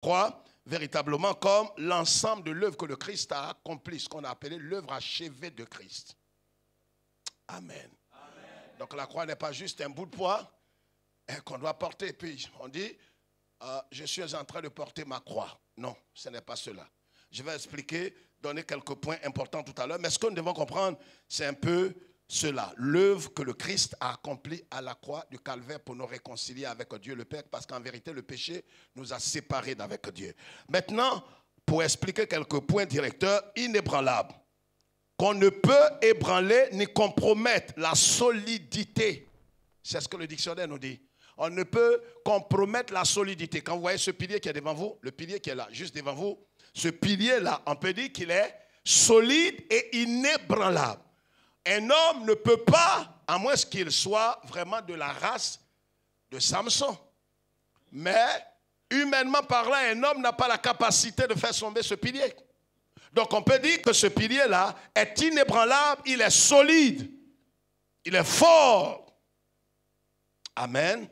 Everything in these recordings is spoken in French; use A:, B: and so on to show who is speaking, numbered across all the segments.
A: croit véritablement comme l'ensemble de l'œuvre que le Christ a accomplie, ce qu'on a appelé l'œuvre achevée de Christ. Amen. Amen. Donc la croix n'est pas juste un bout de poids qu'on doit porter. Et puis on dit, je suis en train de porter ma croix. Non, ce n'est pas cela. Je vais expliquer, donner quelques points importants tout à l'heure. Mais ce que nous devons comprendre, c'est un peu cela. L'œuvre que le Christ a accomplie à la croix du Calvaire pour nous réconcilier avec Dieu le Père. Parce qu'en vérité, le péché nous a séparés d'avec Dieu. Maintenant, pour expliquer quelques points directeurs inébranlables. Qu'on ne peut ébranler ni compromettre la solidité. C'est ce que le dictionnaire nous dit. On ne peut compromettre la solidité. Quand vous voyez ce pilier qui est devant vous, le pilier qui est là, juste devant vous, ce pilier-là, on peut dire qu'il est solide et inébranlable. Un homme ne peut pas, à moins qu'il soit vraiment de la race de Samson. Mais, humainement parlant, un homme n'a pas la capacité de faire tomber ce pilier. Donc on peut dire que ce pilier-là est inébranlable, il est solide, il est fort. Amen.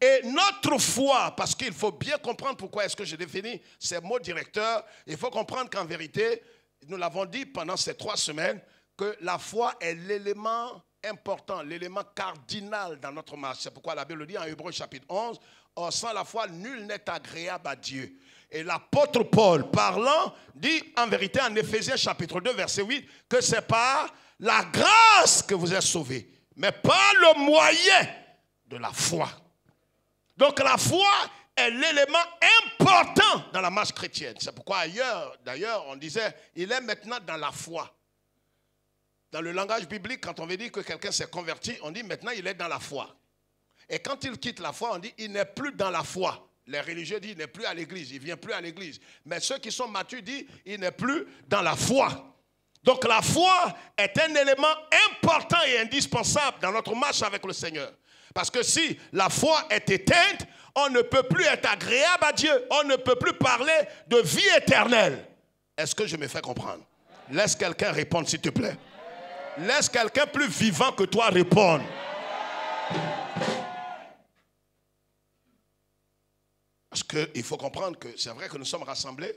A: Et notre foi, parce qu'il faut bien comprendre pourquoi est-ce que je définis ces mots directeurs, il faut comprendre qu'en vérité, nous l'avons dit pendant ces 3 semaines, que la foi est l'élément important, l'élément cardinal dans notre marche. C'est pourquoi la Bible dit en Hébreux chapitre 11, « Or sans la foi, nul n'est agréable à Dieu ». Et l'apôtre Paul, parlant, dit en vérité en Éphésiens chapitre 2, verset 8, que c'est par la grâce que vous êtes sauvés, mais par le moyen de la foi. Donc la foi est l'élément important dans la marche chrétienne. C'est pourquoi ailleurs, d'ailleurs, on disait, il est maintenant dans la foi. Dans le langage biblique, quand on veut dire que quelqu'un s'est converti, on dit maintenant il est dans la foi. Et quand il quitte la foi, on dit il n'est plus dans la foi. Les religieux disent il n'est plus à l'église, il ne vient plus à l'église. Mais ceux qui sont matures disent il n'est plus dans la foi. Donc la foi est un élément important et indispensable dans notre marche avec le Seigneur. Parce que si la foi est éteinte, on ne peut plus être agréable à Dieu. On ne peut plus parler de vie éternelle. Est-ce que je me fais comprendre? Laisse quelqu'un répondre s'il te plaît. Laisse quelqu'un plus vivant que toi répondre. Parce qu'il faut comprendre que c'est vrai que nous sommes rassemblés,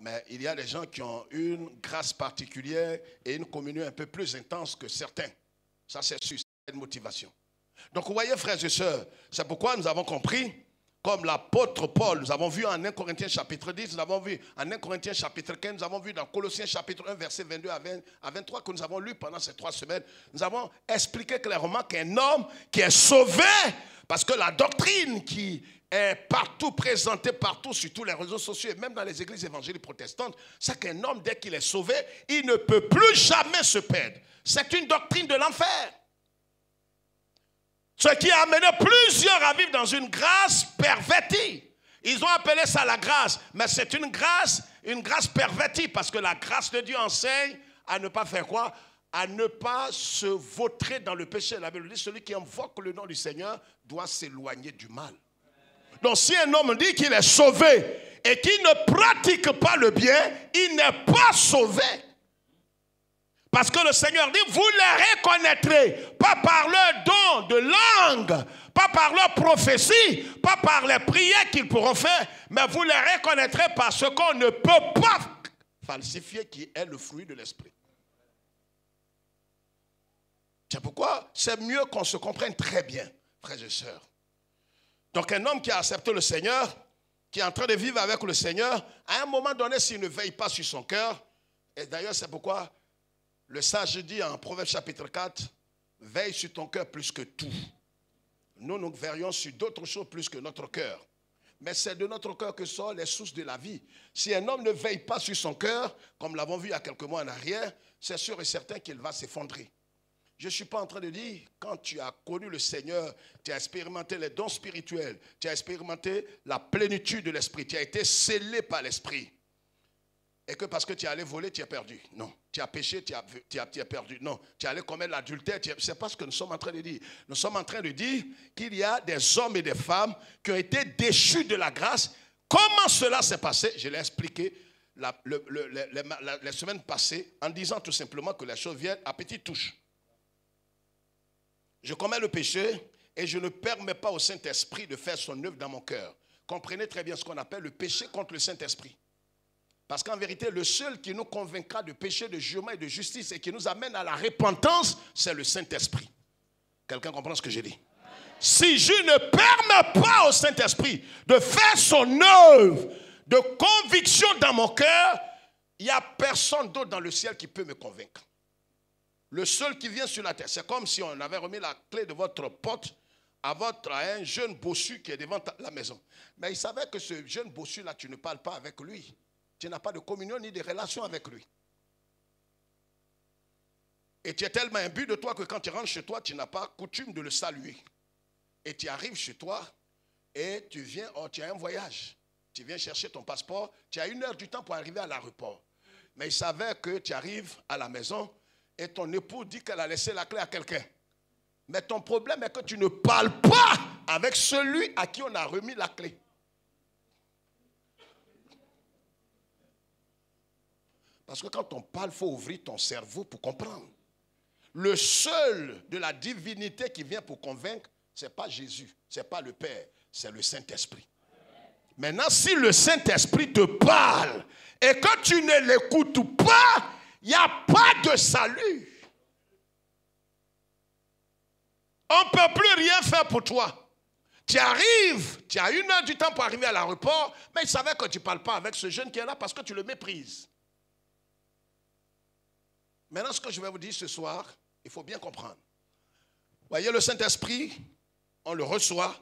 A: mais il y a des gens qui ont une grâce particulière et une communion un peu plus intense que certains. Ça, c'est sûr, c'est une motivation. Donc, vous voyez, frères et sœurs, c'est pourquoi nous avons compris, comme l'apôtre Paul, nous avons vu en 1 Corinthiens chapitre 10, nous avons vu en 1 Corinthiens chapitre 15, nous avons vu dans Colossiens chapitre 1, verset 22 à 23, que nous avons lu pendant ces 3 semaines, nous avons expliqué clairement qu'un homme qui est sauvé, parce que la doctrine qui est partout présentée, partout sur tous les réseaux sociaux, et même dans les églises évangéliques protestantes, c'est qu'un homme, dès qu'il est sauvé, il ne peut plus jamais se perdre. C'est une doctrine de l'enfer. Ce qui a amené plusieurs à vivre dans une grâce pervertie. Ils ont appelé ça la grâce, mais c'est une grâce pervertie, parce que la grâce de Dieu enseigne à ne pas faire quoi? À ne pas se vautrer dans le péché. La Bible dit, celui qui invoque le nom du Seigneur doit s'éloigner du mal. Donc si un homme dit qu'il est sauvé et qu'il ne pratique pas le bien, il n'est pas sauvé. Parce que le Seigneur dit, vous les reconnaîtrez, pas par leur don de langue, pas par leur prophétie, pas par les prières qu'ils pourront faire, mais vous les reconnaîtrez par ce qu'on ne peut pas falsifier, qui est le fruit de l'esprit. C'est pourquoi c'est mieux qu'on se comprenne très bien, frères et sœurs. Donc un homme qui a accepté le Seigneur, qui est en train de vivre avec le Seigneur, à un moment donné, s'il ne veille pas sur son cœur, et d'ailleurs c'est pourquoi le sage dit en Proverbe chapitre 4, veille sur ton cœur plus que tout. Nous verrions sur d'autres choses plus que notre cœur. Mais c'est de notre cœur que sont les sources de la vie. Si un homme ne veille pas sur son cœur, comme l'avons vu il y a quelques mois en arrière, c'est sûr et certain qu'il va s'effondrer. Je ne suis pas en train de dire, quand tu as connu le Seigneur, tu as expérimenté les dons spirituels, tu as expérimenté la plénitude de l'esprit, tu as été scellé par l'esprit. Et que parce que tu es allé voler, tu es perdu. Non. Tu as péché, tu es perdu. Non. Tu es allé commettre l'adultère. Ce n'est pas ce que nous sommes en train de dire. Nous sommes en train de dire qu'il y a des hommes et des femmes qui ont été déchus de la grâce. Comment cela s'est passé? Je l'ai expliqué les semaines passées en disant tout simplement que les choses viennent à petites touches. Je commets le péché et je ne permets pas au Saint-Esprit de faire son œuvre dans mon cœur. comprenez très bien ce qu'on appelle le péché contre le Saint-Esprit. Parce qu'en vérité, le seul qui nous convaincra de péché, de jugement et de justice et qui nous amène à la repentance, c'est le Saint-Esprit. Quelqu'un comprend ce que j'ai dit? Si je ne permets pas au Saint-Esprit de faire son œuvre de conviction dans mon cœur, il n'y a personne d'autre dans le ciel qui peut me convaincre. Le seul qui vient sur la terre, c'est comme si on avait remis la clé de votre porte à un jeune bossu qui est devant la maison. Mais il savait que ce jeune bossu-là, tu ne parles pas avec lui. Tu n'as pas de communion ni de relation avec lui. Et tu es tellement imbu de toi que quand tu rentres chez toi, tu n'as pas coutume de le saluer. Et tu arrives chez toi et tu viens, tu as un voyage. Tu viens chercher ton passeport, tu as 1 heure du temps pour arriver à l'aéroport. Mais il savait que tu arrives à la maison et ton époux dit qu'elle a laissé la clé à quelqu'un. Mais ton problème est que tu ne parles pas avec celui à qui on a remis la clé. Parce que quand on parle, il faut ouvrir ton cerveau pour comprendre. Le seul de la divinité qui vient pour convaincre, ce n'est pas Jésus, ce n'est pas le Père, c'est le Saint-Esprit. Maintenant, si le Saint-Esprit te parle et que tu ne l'écoutes pas, il n'y a pas de salut. On ne peut plus rien faire pour toi. Tu arrives, tu as 1 heure du temps pour arriver à l'aéroport, mais il savait que tu ne parles pas avec ce jeune qui est là parce que tu le méprises. Maintenant, ce que je vais vous dire ce soir, il faut bien comprendre. Voyez, le Saint-Esprit, on le reçoit,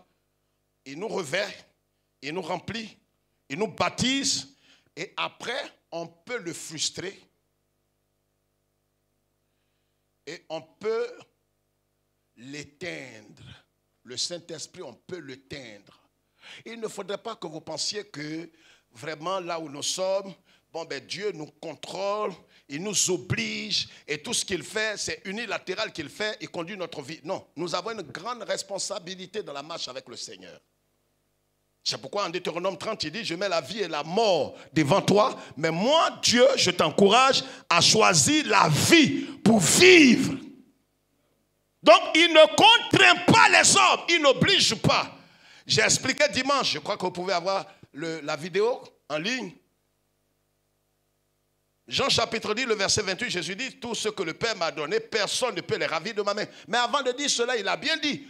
A: il nous revêt, il nous remplit, il nous baptise, et après, on peut le frustrer. Et on peut l'éteindre. Le Saint-Esprit, on peut l'éteindre. Il ne faudrait pas que vous pensiez que vraiment là où nous sommes, Dieu nous contrôle, il nous oblige et tout ce qu'il fait, c'est unilatéral qu'il fait, il conduit notre vie. Non, nous avons une grande responsabilité dans la marche avec le Seigneur. C'est pourquoi en Deutéronome 30, il dit, je mets la vie et la mort devant toi, mais moi, Dieu, je t'encourage à choisir la vie pour vivre. Donc, il ne contraint pas les hommes, il n'oblige pas. J'ai expliqué dimanche, je crois que vous pouvez avoir la vidéo en ligne. Jean chapitre 10, le verset 28, Jésus dit, tout ce que le Père m'a donné, personne ne peut les ravir de ma main. Mais avant de dire cela, il a bien dit,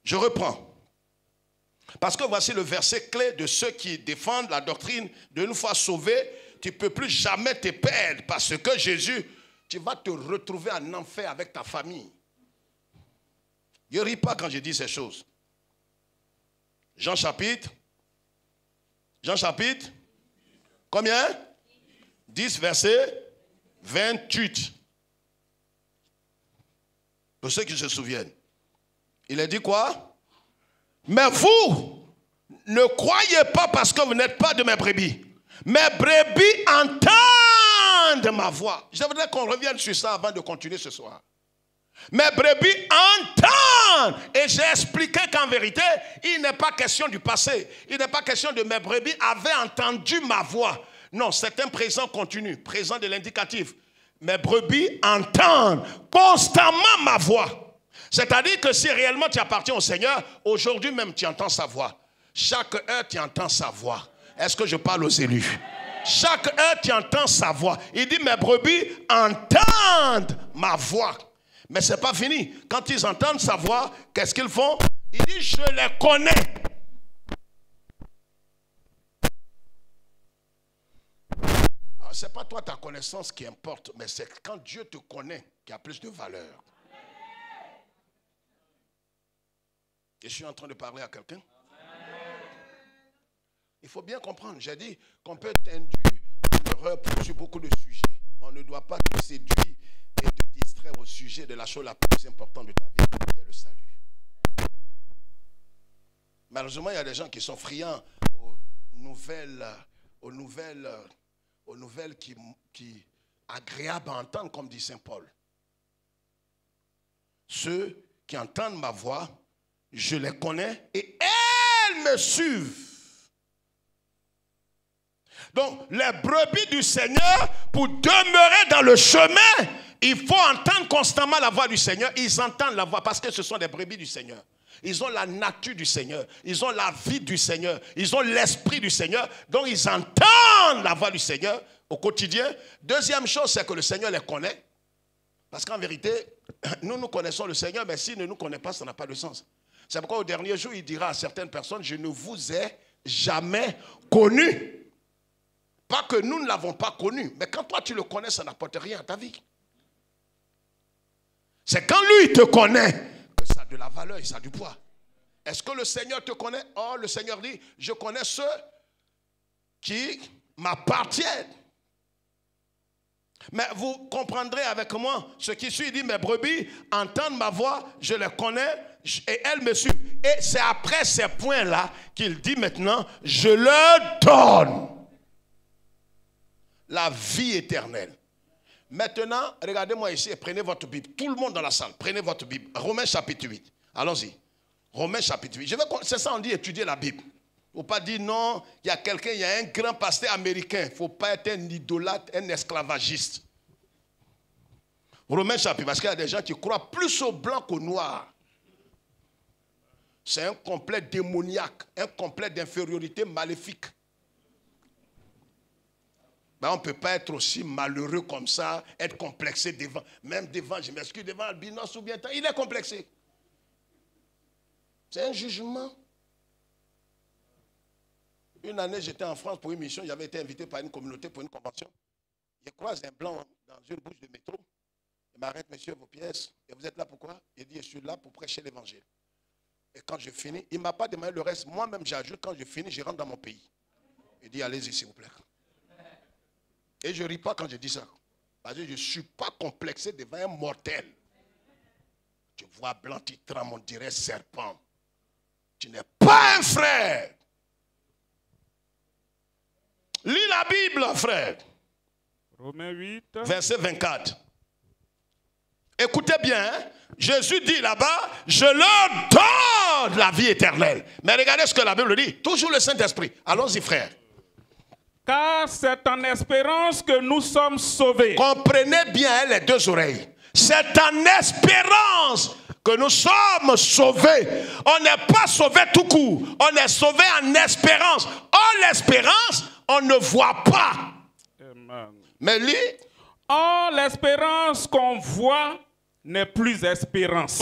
A: je reprends. Parce que voici le verset clé de ceux qui défendent la doctrine de une fois sauvé, tu ne peux plus jamais te perdre parce que Jésus, tu vas te retrouver en enfer avec ta famille. Je ne ris pas quand je dis ces choses. Jean chapitre, combien? 10 verset 28. Pour ceux qui se souviennent. Il a dit quoi? Mais vous ne croyez pas parce que vous n'êtes pas de mes brebis. Mes brebis entendent ma voix. Je voudrais qu'on revienne sur ça avant de continuer ce soir. Mes brebis entendent. Et j'ai expliqué qu'en vérité, il n'est pas question du passé. Il n'est pas question de mes brebis avaient entendu ma voix. Non, c'est un présent continu, présent de l'indicatif. Mes brebis entendent constamment ma voix. C'est-à-dire que si réellement tu appartiens au Seigneur, aujourd'hui même tu entends sa voix. Chaque heure tu entends sa voix. Est-ce que je parle aux élus? Chaque heure tu entends sa voix. Il dit mes brebis entendent ma voix. Mais ce n'est pas fini. Quand ils entendent sa voix, qu'est-ce qu'ils font? Il dit je les connais. Ce n'est pas toi ta connaissance qui importe, mais c'est quand Dieu te connaît qui a plus de valeur. Et je suis en train de parler à quelqu'un. Il faut bien comprendre. J'ai dit qu'on peut être induit en erreur sur beaucoup de sujets. On ne doit pas te séduire et te distraire au sujet de la chose la plus importante de ta vie, qui est le salut. Malheureusement, il y a des gens qui sont friands aux nouvelles qui agréables à entendre, comme dit Saint Paul. Ceux qui entendent ma voix, je les connais et elles me suivent. Donc, les brebis du Seigneur, pour demeurer dans le chemin, il faut entendre constamment la voix du Seigneur. Ils entendent la voix parce que ce sont des brebis du Seigneur. Ils ont la nature du Seigneur. Ils ont la vie du Seigneur. Ils ont l'esprit du Seigneur. Donc ils entendent la voix du Seigneur au quotidien. Deuxième chose, c'est que le Seigneur les connaît. Parce qu'en vérité, nous connaissons le Seigneur, mais s'il ne nous connaît pas, ça n'a pas de sens. C'est pourquoi au dernier jour, il dira à certaines personnes, je ne vous ai jamais connu. Pas que nous ne l'avons pas connu, mais quand toi tu le connais, ça n'apporte rien à ta vie. C'est quand lui te connaît que ça a de la valeur et ça a du poids. Est-ce que le Seigneur te connaît? Oh, le Seigneur dit, je connais ceux qui m'appartiennent. Mais vous comprendrez avec moi ce qui suit. Il dit, mes brebis entendent ma voix, je les connais et elles me suivent. Et c'est après ces points-là qu'il dit maintenant, je leur donne la vie éternelle. Maintenant, regardez-moi ici et prenez votre Bible. Tout le monde dans la salle, prenez votre Bible. Romains chapitre 8. Allons-y. Romains chapitre 8. C'est ça, on dit étudier la Bible. Il ne faut pas dire non, il y a quelqu'un, il y a un grand pasteur américain. Il ne faut pas être un idolâtre, un esclavagiste. Romains chapitre, parce qu'il y a des gens qui croient plus au blanc qu'au noir. C'est un complet démoniaque, un complet d'infériorité maléfique. Ben, on ne peut pas être aussi malheureux comme ça, être complexé devant, même devant, je m'excuse, devant Albinos ou bien, il est complexé. C'est un jugement. Une année, j'étais en France pour une mission, j'avais été invité par une communauté pour une convention. Je croise un blanc dans une bouche de métro. Il m'arrête, monsieur, vos pièces. Et vous êtes là pourquoi? Il dit, je suis là pour prêcher l'évangile. Et quand je finis, il ne m'a pas demandé le reste. Moi-même, j'ajoute, quand je finis, je rentre dans mon pays. Il dit, allez-y, s'il vous plaît. Et je ne ris pas quand je dis ça. Parce que je ne suis pas complexé devant un mortel. Tu vois blanc, tu trembles, on dirait serpent. Tu n'es pas un frère. Lis la Bible, frère.
B: Romains 8.
A: Verset 24. Écoutez bien, hein? Jésus dit là-bas, je leur donne la vie éternelle. Mais regardez ce que la Bible dit. Toujours le Saint-Esprit. Allons-y, frère.
B: Car c'est en espérance que nous sommes sauvés.
A: Comprenez bien les deux oreilles. C'est en espérance que nous sommes sauvés. On n'est pas sauvés tout court. On est sauvés en espérance. En l'espérance, on ne voit pas.
B: Amen.
A: Mais lis.
B: Or, l'espérance qu'on voit n'est plus espérance.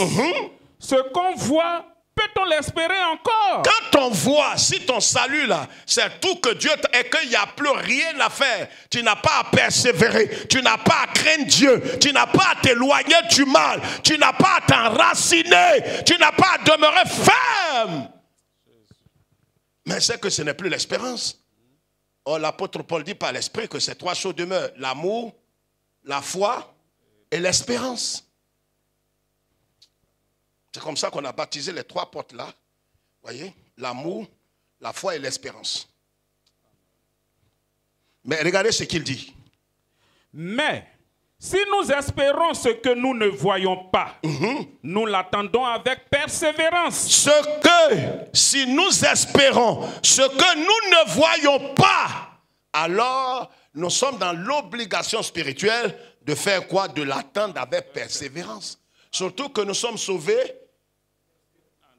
B: Ce qu'on voit, peut-on l'espérer encore?
A: Quand on voit, si ton salut là, c'est tout que Dieu et qu'il n'y a plus rien à faire, tu n'as pas à persévérer, tu n'as pas à craindre Dieu, tu n'as pas à t'éloigner du mal, tu n'as pas à t'enraciner, tu n'as pas à demeurer ferme. Mais c'est que ce n'est plus l'espérance. Or, l'apôtre Paul dit par l'esprit que ces trois choses demeurent: l'amour, la foi et l'espérance. C'est comme ça qu'on a baptisé les trois portes là. Voyez, l'amour, la foi et l'espérance. Mais regardez ce qu'il dit.
B: Mais si nous espérons ce que nous ne voyons pas, nous l'attendons avec persévérance.
A: Si nous espérons ce que nous ne voyons pas, alors nous sommes dans l'obligation spirituelle de faire quoi? De l'attendre avec persévérance. Surtout que nous sommes sauvés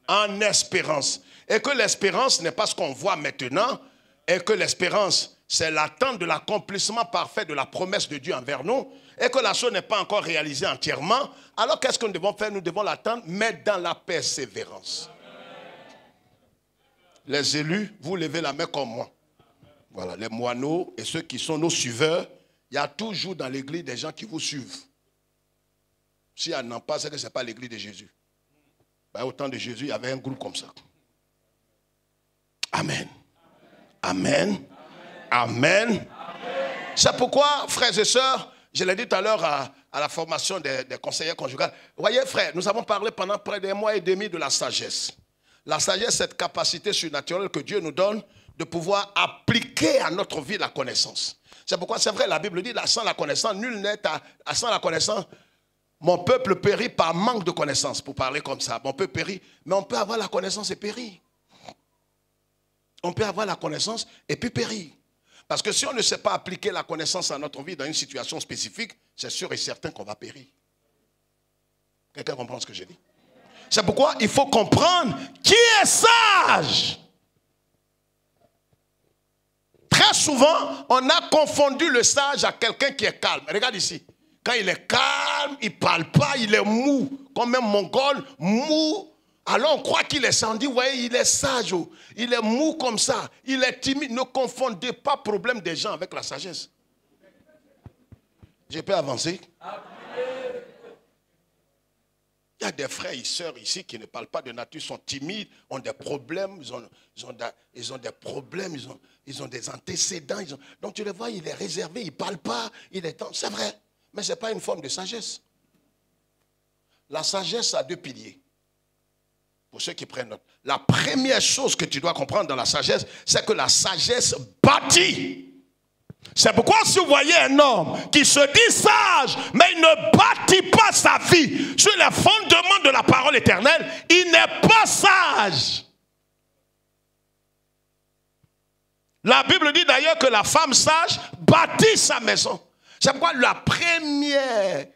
A: en espérance. Et que l'espérance n'est pas ce qu'on voit maintenant, et que l'espérance, c'est l'attente de l'accomplissement parfait de la promesse de Dieu envers nous, et que la chose n'est pas encore réalisée entièrement. Alors qu'est-ce que nous devons faire? Nous devons l'attendre, mais dans la persévérance. Les élus, vous levez la main comme moi. Voilà, les moineaux et ceux qui sont nos suiveurs, il y a toujours dans l'église des gens qui vous suivent. Si elle n'en pas, c'est que ce n'est pas l'église de Jésus. Ben, au temps de Jésus, il y avait un groupe comme ça. Amen. Amen. Amen. Amen. C'est pourquoi, frères et sœurs, je l'ai dit tout à l'heure à la formation des conseillers conjugales. Vous voyez, frères, nous avons parlé pendant près d'un mois et demi de la sagesse. La sagesse, cette capacité surnaturelle que Dieu nous donne de pouvoir appliquer à notre vie la connaissance. C'est pourquoi, c'est vrai, la Bible dit, sans la connaissance, nul n'est sans la connaissance. Mon peuple périt par manque de connaissance, pour parler comme ça. Mon peuple périt, mais on peut avoir la connaissance et périr. On peut avoir la connaissance et puis périr. Parce que si on ne sait pas appliquer la connaissance à notre vie dans une situation spécifique, c'est sûr et certain qu'on va périr. Quelqu'un comprend ce que je dis? C'est pourquoi il faut comprendre qui est sage. Très souvent, on a confondu le sage à quelqu'un qui est calme. Regarde ici. Quand il est calme, il ne parle pas, il est mou. Comme un mongol, mou. Alors on croit qu'il est sage. On dit, voyez, il est sage. Oh. Il est mou comme ça. Il est timide. Ne confondez pas le problème des gens avec la sagesse. Je peux avancer? Il y a des frères et sœurs ici qui ne parlent pas de nature, sont timides, ont des problèmes, ils ont des problèmes, ils ont des antécédents. Donc tu les vois, il est réservé, il ne parle pas, il est... C'est vrai, mais ce n'est pas une forme de sagesse. La sagesse a deux piliers. Pour ceux qui prennent note. La première chose que tu dois comprendre dans la sagesse, c'est que la sagesse bâtit. C'est pourquoi si vous voyez un homme qui se dit sage, mais il ne bâtit pas sa vie sur les fondements de la parole éternelle, il n'est pas sage. La Bible dit d'ailleurs que la femme sage bâtit sa maison. C'est pourquoi la première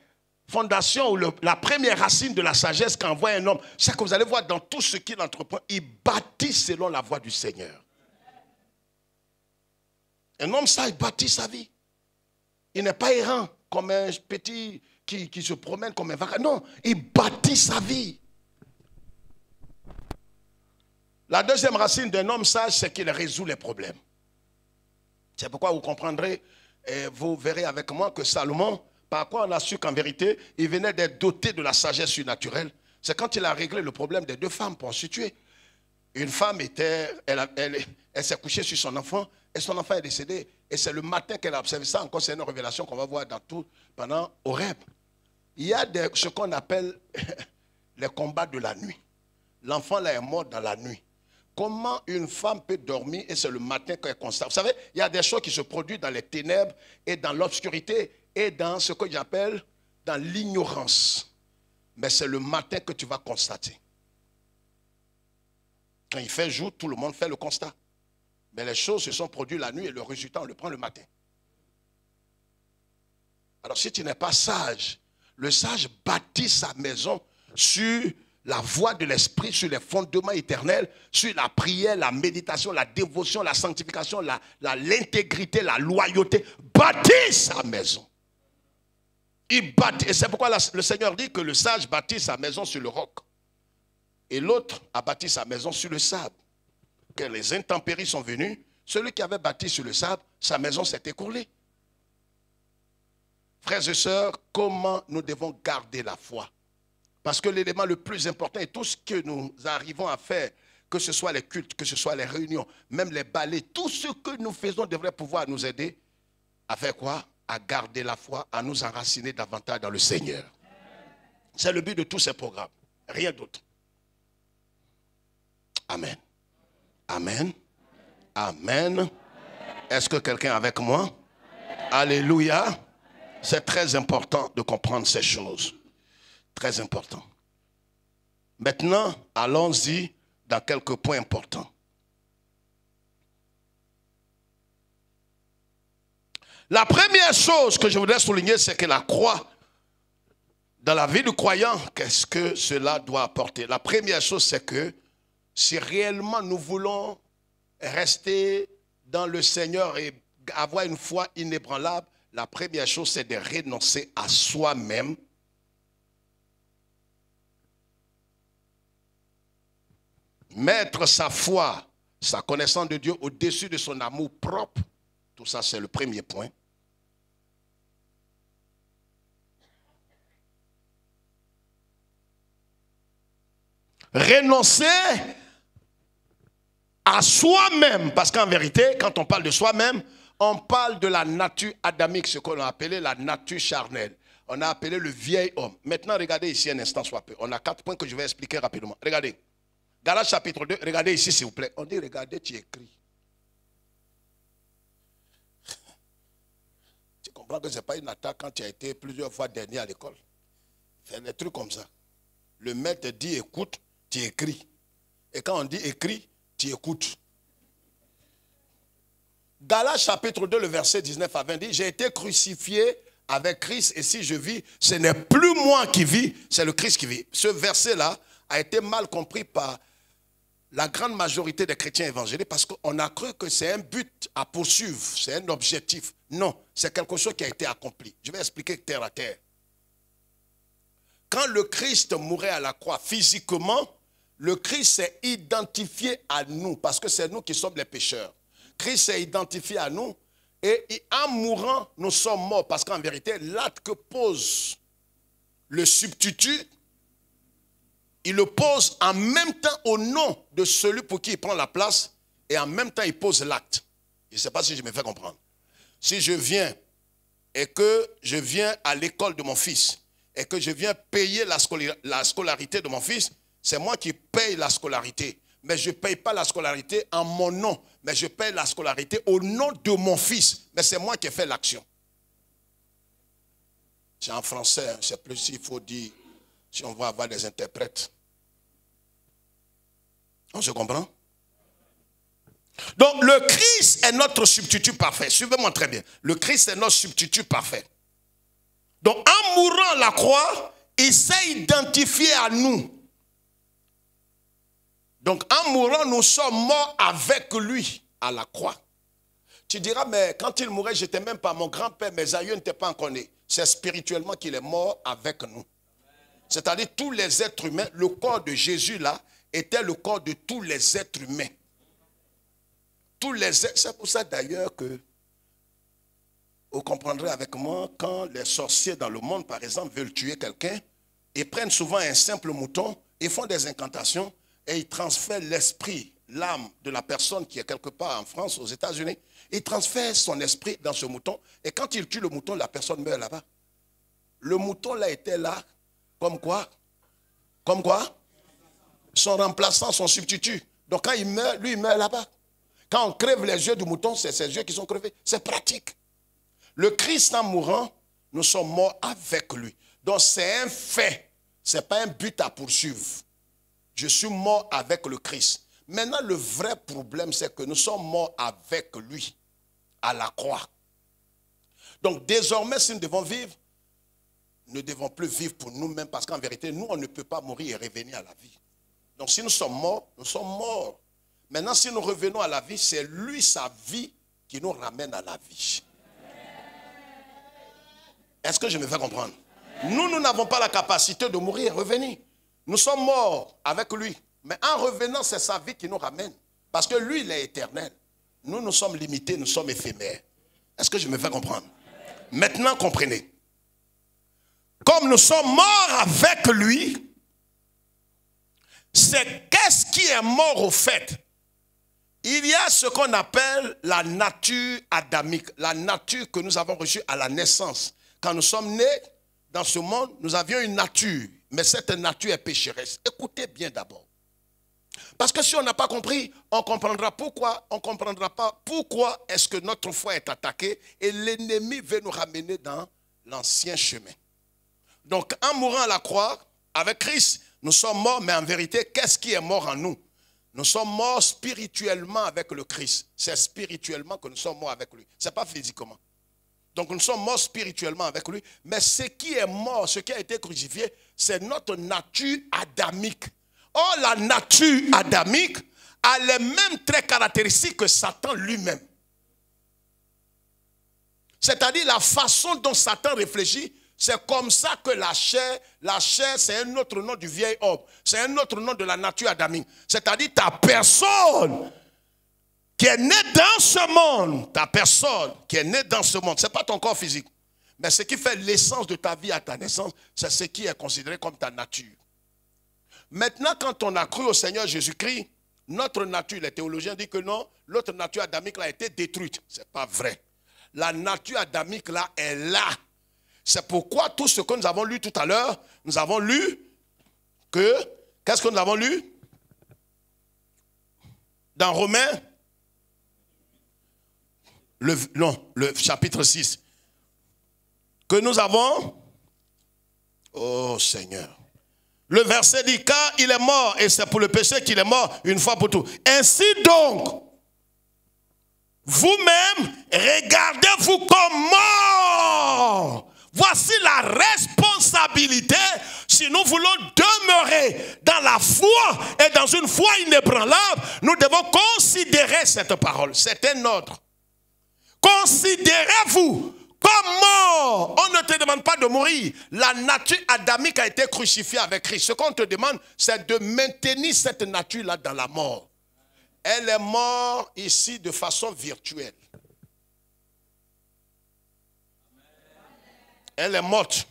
A: fondation ou la première racine de la sagesse qu'envoie un homme, c'est que vous allez voir dans tout ce qu'il entreprend, il bâtit selon la voie du Seigneur. Un homme sage bâtit sa vie. Il n'est pas errant comme un petit qui se promène comme un vagabond. Non, il bâtit sa vie. La deuxième racine d'un homme sage, c'est qu'il résout les problèmes. C'est pourquoi vous comprendrez, et vous verrez avec moi que Salomon, par quoi on a su qu'en vérité, il venait d'être doté de la sagesse surnaturelle. C'est quand il a réglé le problème des deux femmes pour se tuer. Une femme elle s'est couchée sur son enfant et son enfant est décédé. Et c'est le matin qu'elle a observé ça. Encore, c'est une révélation qu'on va voir dans tout pendant Horeb. Il y a ce qu'on appelle les combats de la nuit. L'enfant là est mort dans la nuit. Comment une femme peut dormir et c'est le matin qu'elle constate? Vous savez, il y a des choses qui se produisent dans les ténèbres et dans l'obscurité et dans ce que j'appelle dans l'ignorance. Mais c'est le matin que tu vas constater. Quand il fait jour, tout le monde fait le constat. Mais les choses se sont produites la nuit et le résultat, on le prend le matin. Alors si tu n'es pas sage, le sage bâtit sa maison sur la voie de l'esprit, sur les fondements éternels, sur la prière, la méditation, la dévotion, la sanctification, l'intégrité, la loyauté. Bâtit sa maison. Il bâtit. Et c'est pourquoi le Seigneur dit que le sage bâtit sa maison sur le roc. Et l'autre a bâti sa maison sur le sable. Quand les intempéries sont venues, celui qui avait bâti sur le sable, sa maison s'est écroulée. Frères et sœurs, comment nous devons garder la foi? Parce que l'élément le plus important est tout ce que nous arrivons à faire, que ce soit les cultes, que ce soit les réunions, même les ballets, tout ce que nous faisons devrait pouvoir nous aider à faire quoi? À garder la foi, à nous enraciner davantage dans le Seigneur. C'est le but de tous ces programmes, rien d'autre. Amen. Amen. Amen. Est-ce que quelqu'un est avec moi? Amen. Alléluia. C'est très important de comprendre ces choses. Très important. Maintenant, allons-y dans quelques points importants. La première chose que je voudrais souligner, c'est que la croix, dans la vie du croyant, qu'est-ce que cela doit apporter? La première chose, c'est que si réellement nous voulons rester dans le Seigneur et avoir une foi inébranlable, la première chose, c'est de renoncer à soi-même. Mettre sa foi, sa connaissance de Dieu au-dessus de son amour propre. Tout ça, c'est le premier point. Renoncer à soi-même, parce qu'en vérité, quand on parle de soi-même, on parle de la nature adamique, ce qu'on a appelé la nature charnelle. On a appelé le vieil homme. Maintenant, regardez ici un instant, soit peu. On a 4 points que je vais expliquer rapidement. Regardez. Galates chapitre 2, regardez ici s'il vous plaît. On dit, regardez, tu écris. Tu comprends que ce n'est pas une attaque quand tu as été plusieurs fois dernier à l'école. C'est des trucs comme ça. Le maître dit, écoute, tu écris. Et quand on dit écris, tu écoutes. Galates chapitre 2, le verset 19 à 20 dit, j'ai été crucifié avec Christ et si je vis, ce n'est plus moi qui vis, c'est le Christ qui vit. Ce verset-là a été mal compris par la grande majorité des chrétiens évangéliques parce qu'on a cru que c'est un but à poursuivre, c'est un objectif. Non, c'est quelque chose qui a été accompli. Je vais expliquer terre à terre. Quand le Christ mourait à la croix physiquement, le Christ s'est identifié à nous parce que c'est nous qui sommes les pécheurs. Christ s'est identifié à nous et en mourant, nous sommes morts parce qu'en vérité, l'acte que pose le substitut, il le pose en même temps au nom de celui pour qui il prend la place et en même temps il pose l'acte. Je ne sais pas si je me fais comprendre. Si je viens et que je viens à l'école de mon fils et que je viens payer la scolarité de mon fils, c'est moi qui paye la scolarité. Mais je ne paye pas la scolarité en mon nom, mais je paye la scolarité au nom de mon fils. Mais c'est moi qui ai fait l'action. C'est en français, je ne sais plus s'il faut dire, si on va avoir des interprètes. On se comprend? Donc le Christ est notre substitut parfait. Suivez-moi très bien. Le Christ est notre substitut parfait. Donc en mourant à la croix, il s'est identifié à nous. Donc en mourant, nous sommes morts avec lui à la croix. Tu diras, mais quand il mourait, je n'étais même pas, mon grand-père, mes aïeux n'étaient pas encore nés. C'est spirituellement qu'il est mort avec nous. C'est-à-dire tous les êtres humains, le corps de Jésus là, était le corps de tous les êtres humains. Tous les êtres, c'est pour ça d'ailleurs que vous comprendrez avec moi, quand les sorciers dans le monde, par exemple, veulent tuer quelqu'un, ils prennent souvent un simple mouton, ils font des incantations et ils transfèrent l'esprit, l'âme de la personne qui est quelque part en France, aux États-Unis. Ils transfèrent son esprit dans ce mouton et quand ils tuent le mouton, la personne meurt là-bas. Le mouton là était là, comme quoi? Comme quoi? Son remplaçant, son substitut. Donc quand il meurt, lui il meurt là-bas. Quand on crève les yeux du mouton, c'est ses yeux qui sont crevés. C'est pratique. Le Christ en mourant, nous sommes morts avec lui. Donc c'est un fait. Ce n'est pas un but à poursuivre. Je suis mort avec le Christ. Maintenant, le vrai problème, c'est que nous sommes morts avec lui à la croix. Donc désormais, si nous devons vivre, nous ne devons plus vivre pour nous-mêmes parce qu'en vérité, nous, on ne peut pas mourir et revenir à la vie. Donc si nous sommes morts, nous sommes morts. Maintenant, si nous revenons à la vie, c'est lui, sa vie, qui nous ramène à la vie. Est-ce que je me fais comprendre? Nous n'avons pas la capacité de mourir et revenir. Nous sommes morts avec lui. Mais en revenant, c'est sa vie qui nous ramène. Parce que lui, il est éternel. Nous, nous sommes limités, nous sommes éphémères. Est-ce que je me fais comprendre? Maintenant, comprenez. Comme nous sommes morts avec lui, c'est qu'est-ce qui est mort au fait? Il y a ce qu'on appelle la nature adamique, la nature que nous avons reçue à la naissance. Quand nous sommes nés dans ce monde, nous avions une nature, mais cette nature est pécheresse. Écoutez bien d'abord. Parce que si on n'a pas compris, on comprendra pourquoi, on ne comprendra pas pourquoi est-ce que notre foi est attaquée et l'ennemi veut nous ramener dans l'ancien chemin. Donc en mourant à la croix, avec Christ, nous sommes morts, mais en vérité, qu'est-ce qui est mort en nous? Nous sommes morts spirituellement avec le Christ. C'est spirituellement que nous sommes morts avec lui. Ce n'est pas physiquement. Donc nous sommes morts spirituellement avec lui. Mais ce qui est mort, ce qui a été crucifié, c'est notre nature adamique. Or, la nature adamique a les mêmes traits caractéristiques que Satan lui-même. C'est-à-dire la façon dont Satan réfléchit, c'est comme ça que la chair c'est un autre nom du vieil homme. C'est un autre nom de la nature adamique. C'est-à-dire ta personne qui est née dans ce monde, ta personne qui est née dans ce monde, ce n'est pas ton corps physique. Mais ce qui fait l'essence de ta vie à ta naissance, c'est ce qui est considéré comme ta nature. Maintenant, quand on a cru au Seigneur Jésus-Christ, notre nature, les théologiens disent que non, l'autre nature adamique là a été détruite. Ce n'est pas vrai. La nature adamique là est là. C'est pourquoi tout ce que nous avons lu tout à l'heure, nous avons lu que, qu'est-ce que nous avons lu? Dans Romains, le chapitre 6, que nous avons, oh Seigneur, le verset dit, car il est mort, et c'est pour le péché qu'il est mort une fois pour tout. Ainsi donc, vous-même, regardez-vous comme mort. Voici la responsabilité Si nous voulons demeurer dans la foi et dans une foi inébranlable, nous devons considérer cette parole. C'est un ordre. Considérez-vous comme mort. On ne te demande pas de mourir. La nature adamique a été crucifiée avec Christ. Ce qu'on te demande, c'est de maintenir cette nature-là dans la mort. Elle est morte ici de façon virtuelle. Elle est morte.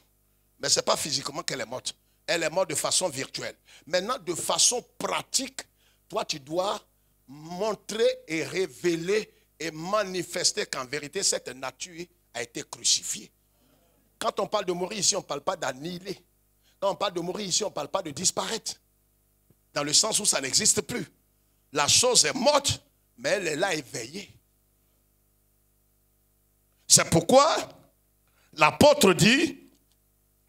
A: Mais ce n'est pas physiquement qu'elle est morte. Elle est morte de façon virtuelle. Maintenant, de façon pratique, toi, tu dois montrer et révéler et manifester qu'en vérité, cette nature a été crucifiée. Quand on parle de mourir ici, on ne parle pas d'annihiler. Quand on parle de mourir ici, on ne parle pas de disparaître. Dans le sens où ça n'existe plus. La chose est morte, mais elle est là éveillée. C'est pourquoi l'apôtre dit,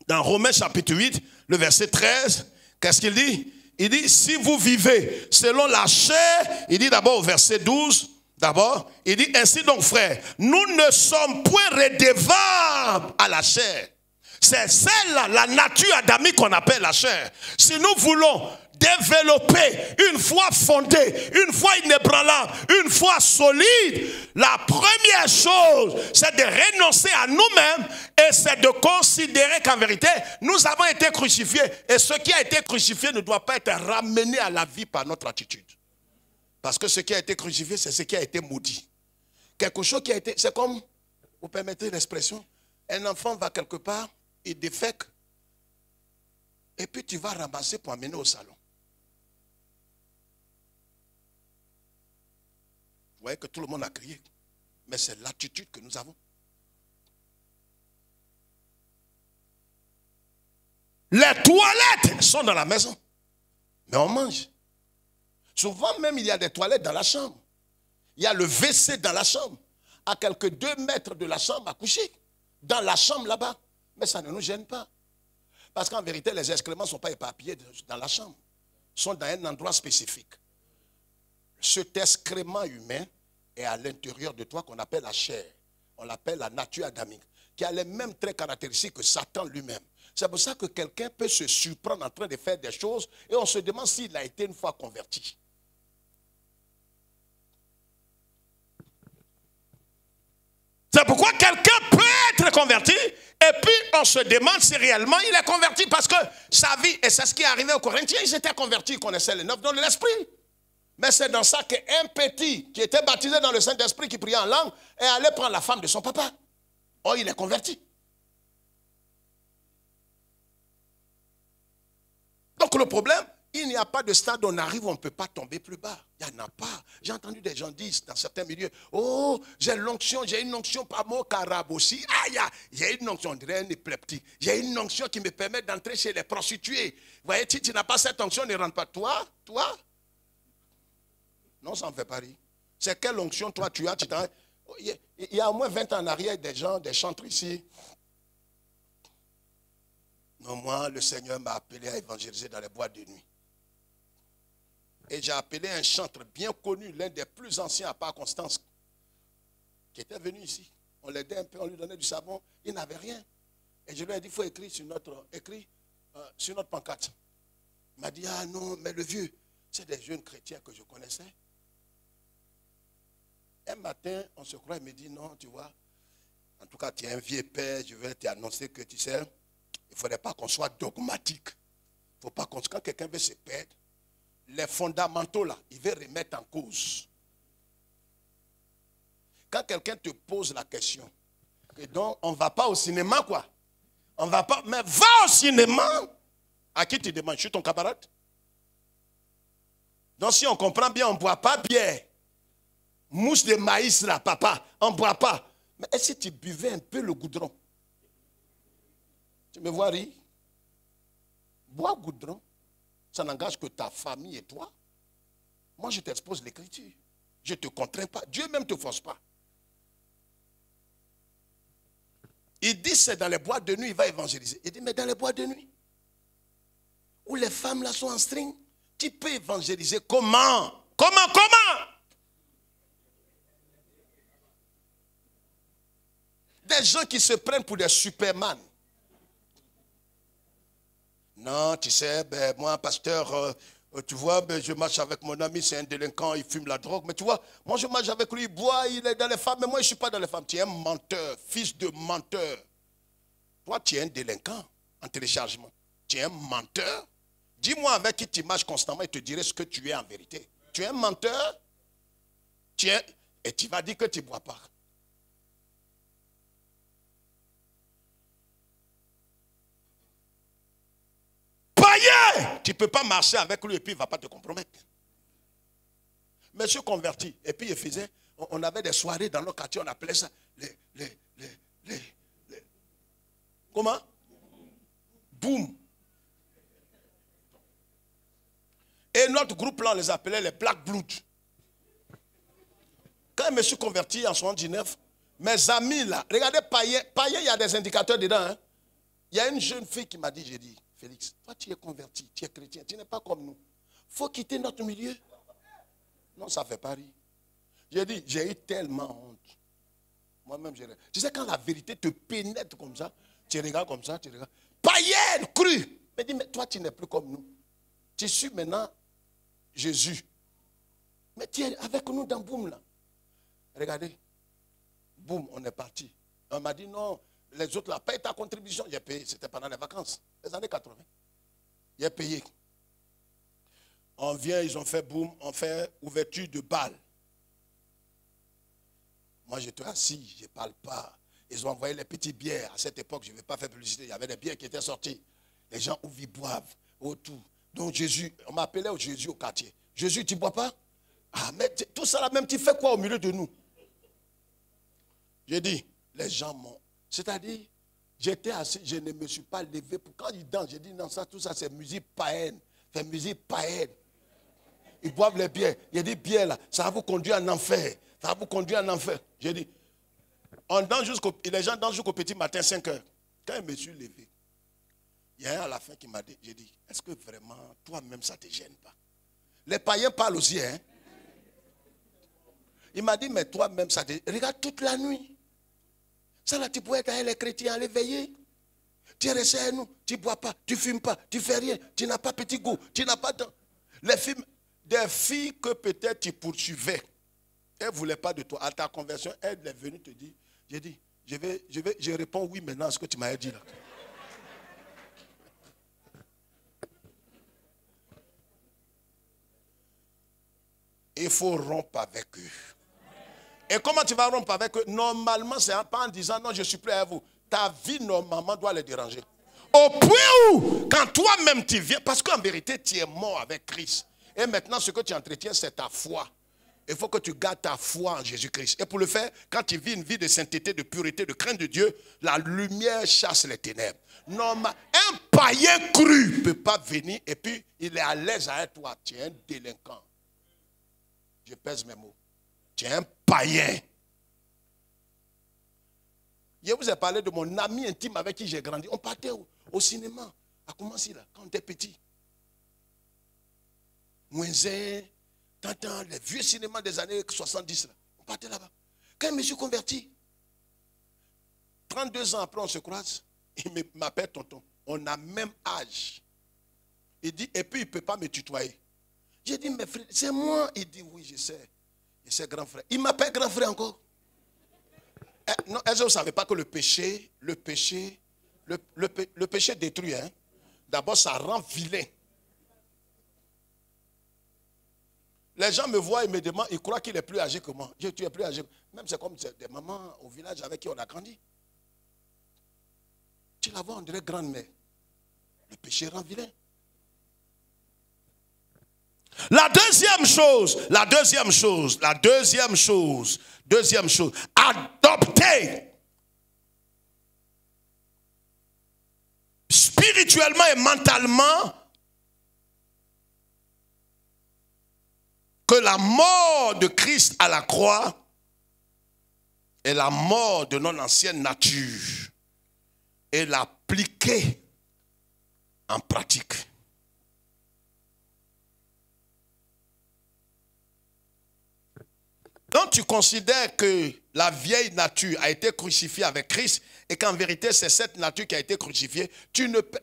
A: dans Romains chapitre 8, le verset 13, qu'est-ce qu'il dit? Il dit, si vous vivez selon la chair, il dit d'abord au verset 12, d'abord, il dit, ainsi donc frères, nous ne sommes point redevables à la chair. C'est celle-là, la nature adamique qu'on appelle la chair. Si nous voulons développer une foi fondée, une foi inébranlable, une foi solide, la première chose, c'est de renoncer à nous-mêmes et c'est de considérer qu'en vérité, nous avons été crucifiés et ce qui a été crucifié ne doit pas être ramené à la vie par notre attitude. Parce que ce qui a été crucifié, c'est ce qui a été maudit. Quelque chose qui a été, c'est comme, vous permettez l'expression, un enfant va quelque part, il défèque, et puis tu vas ramasser pour amener au salon. Vous voyez que tout le monde a crié. Mais c'est l'attitude que nous avons. Les toilettes sont dans la maison. Mais on mange. Souvent même, il y a des toilettes dans la chambre. Il y a le WC dans la chambre. À quelques 2 mètres de la chambre à coucher. Dans la chambre là-bas. Mais ça ne nous gêne pas. Parce qu'en vérité, les excréments ne sont pas éparpillés dans la chambre. Ils sont dans un endroit spécifique. Cet excrément humain est à l'intérieur de toi qu'on appelle la chair. On l'appelle la nature adamique. Qui a les mêmes traits caractéristiques que Satan lui-même. C'est pour ça que quelqu'un peut se surprendre en train de faire des choses et on se demande s'il a été une fois converti. C'est pourquoi quelqu'un peut être converti et puis on se demande si réellement il est converti parce que sa vie, et c'est ce qui est arrivé aux Corinthiens, ils étaient convertis, ils connaissaient les 9 dons de l'esprit. Mais c'est dans ça qu'un petit qui était baptisé dans le Saint-Esprit, qui priait en langue, est allé prendre la femme de son papa. Oh, il est converti. Donc le problème, il n'y a pas de stade où on arrive où on ne peut pas tomber plus bas. Il n'y en a pas. J'ai entendu des gens dire dans certains milieux, oh, j'ai une onction par mot carabe aussi. Ah, j'ai une onction, on dirait un épileptique. J'ai une onction qui me permet d'entrer chez les prostituées. Vous voyez, si tu n'as pas cette onction, ne rentre pas. Toi. Non, ça ne fait pas rire. C'est quelle onction toi tu as? Il y a au moins 20 ans en arrière, des gens, des chantres ici. Non, moi, le Seigneur m'a appelé à évangéliser dans les boîtes de nuit. Et j'ai appelé un chantre bien connu, l'un des plus anciens à part Constance, qui était venu ici. On l'aidait un peu, on lui donnait du savon. Il n'avait rien. Et je lui ai dit, il faut écrire sur notre pancarte. Il m'a dit, ah non, mais le vieux, c'est des jeunes chrétiens que je connaissais. Un matin, on se croit, il me dit, non, tu vois, en tout cas, tu es un vieux père, je vais t'annoncer que tu sais, il ne faudrait pas qu'on soit dogmatique. Il ne faut pas qu'on, quand quelqu'un veut se perdre, les fondamentaux là, il veut remettre en cause. Quand quelqu'un te pose la question, et donc on ne va pas au cinéma quoi, on ne va pas, mais va au cinéma. À qui tu demandes? Je suis ton camarade. Donc si on comprend bien, on ne boit pas bière. Mousse de maïs là, papa, on ne boit pas. Mais est-ce que tu buvais un peu le goudron? Tu me vois rire? Bois goudron, ça n'engage que ta famille et toi. Moi, je t'expose l'écriture. Je ne te contrains pas. Dieu même ne te force pas. Il dit c'est dans les boîtes de nuit, il va évangéliser. Il dit mais dans les boîtes de nuit, où les femmes là sont en string, tu peux évangéliser comment? Comment? Des gens qui se prennent pour des Superman. Non, tu sais, ben, moi, pasteur, tu vois, ben, je marche avec mon ami, c'est un délinquant, il fume la drogue. Mais tu vois, moi, je marche avec lui, il boit, il est dans les femmes, mais moi, je ne suis pas dans les femmes. Tu es un menteur, fils de menteur. Toi, tu es un délinquant en téléchargement. Tu es un menteur. Dis-moi avec qui tu marches constamment et te dirai ce que tu es en vérité. Tu es un menteur. Et tu vas dire que tu ne bois pas. Païen! Tu ne peux pas marcher avec lui et puis il ne va pas te compromettre. Monsieur converti. Et puis il faisait, on avait des soirées dans nos quartiers, on appelait ça comment? Boum. Et notre groupe là, on les appelait les Black Blood. Quand je me suis converti en 79, mes amis là, regardez Païen, il y a des indicateurs dedans. Hein? Il y a une jeune fille qui m'a dit, j'ai dit, Félix, toi tu es converti, tu es chrétien, tu n'es pas comme nous. Il faut quitter notre milieu. Non, ça ne fait pas rire. J'ai dit, j'ai eu tellement honte. Moi-même, j'ai... Tu sais, quand la vérité te pénètre comme ça, tu regardes comme ça, tu regardes. Païenne, cru. Mais dis, mais toi, tu n'es plus comme nous. Tu suis maintenant Jésus. Mais tu es avec nous dans Boum, là. Regardez. Boum, on est parti. On m'a dit, non, les autres, là, paye ta contribution. J'ai payé, c'était pendant les vacances, les années 80. J'ai payé. On vient, ils ont fait Boum, on fait ouverture de bal. Moi, j'étais assis, je ne parle pas. Ils ont envoyé les petites bières. À cette époque, je ne vais pas faire publicité. Il y avait des bières qui étaient sorties. Les gens ouvrent, ils boivent, autour. Donc Jésus, on m'appelait Jésus au quartier. Jésus, tu ne bois pas? Ah, mais tout ça là même, tu fais quoi au milieu de nous? J'ai dit, les gens m'ont... C'est-à-dire, j'étais assis, je ne me suis pas levé. Quand ils dansent, j'ai dit, non, ça, tout ça, c'est musique païenne. C'est musique païenne. Ils boivent les bières. J'ai dit, bière là, ça va vous conduire en enfer. Ça va vous conduire en enfer. J'ai dit, on danse les gens dansent jusqu'au petit matin, 5 heures. Quand je me suis levé, il y a un à la fin qui m'a dit, j'ai dit, est-ce que vraiment, toi-même, ça ne te gêne pas? Les païens parlent aussi, hein. Il m'a dit, mais toi-même, ça te... Regarde toute la nuit. Ça là, tu pourrais être avec les chrétiens, aller veiller. Tu es resté à nous, tu ne bois pas, tu ne fumes pas, tu ne fais rien, tu n'as pas petit goût, tu n'as pas de... Les filles, des filles que peut-être tu poursuivais, elles ne voulaient pas de toi. À ta conversion, elle est venue te dire, j'ai dit, je réponds oui maintenant à ce que tu m'as dit là. Il faut rompre avec eux. Et comment tu vas rompre avec eux? Normalement, c'est pas en disant non, je suis prêt à vous. Ta vie, normalement, doit les déranger. Au point où, quand toi-même tu viens, parce qu'en vérité, tu es mort avec Christ. Et maintenant, ce que tu entretiens, c'est ta foi. Il faut que tu gardes ta foi en Jésus-Christ. Et pour le faire, quand tu vis une vie de sainteté, de pureté, de crainte de Dieu, la lumière chasse les ténèbres. Normal, un païen cru ne peut pas venir et puis il est à l'aise avec toi. Tu es un délinquant. Je pèse mes mots. Tu es un païen. Je vous ai parlé de mon ami intime avec qui j'ai grandi. On partait au cinéma. À commencer là, quand on était petit. Mouinzin, t'entends les vieux cinémas des années 70 là. On partait là-bas. Quand je me suis converti, 32 ans après on se croise, il m'appelle tonton. On a même âge. Il dit, et puis il ne peut pas me tutoyer. J'ai dit, mais frère, c'est moi. Il dit, oui, je sais. Je sais, grand frère. Il m'appelle grand frère encore. Non, est-ce que vous ne savez pas que le péché détruit, hein? D'abord, ça rend vilain. Les gens me voient et me demandent, ils croient qu'il est plus âgé que moi. Tu es plus âgé. Même c'est comme des mamans au village avec qui on a grandi. Tu la vois, on dirait grand-mère. Le péché rend vilain. La deuxième chose, adopter spirituellement et mentalement que la mort de Christ à la croix est la mort de notre ancienne nature et l'appliquer en pratique. quand tu considères que la vieille nature a été crucifiée avec Christ et qu'en vérité c'est cette nature qui a été crucifiée,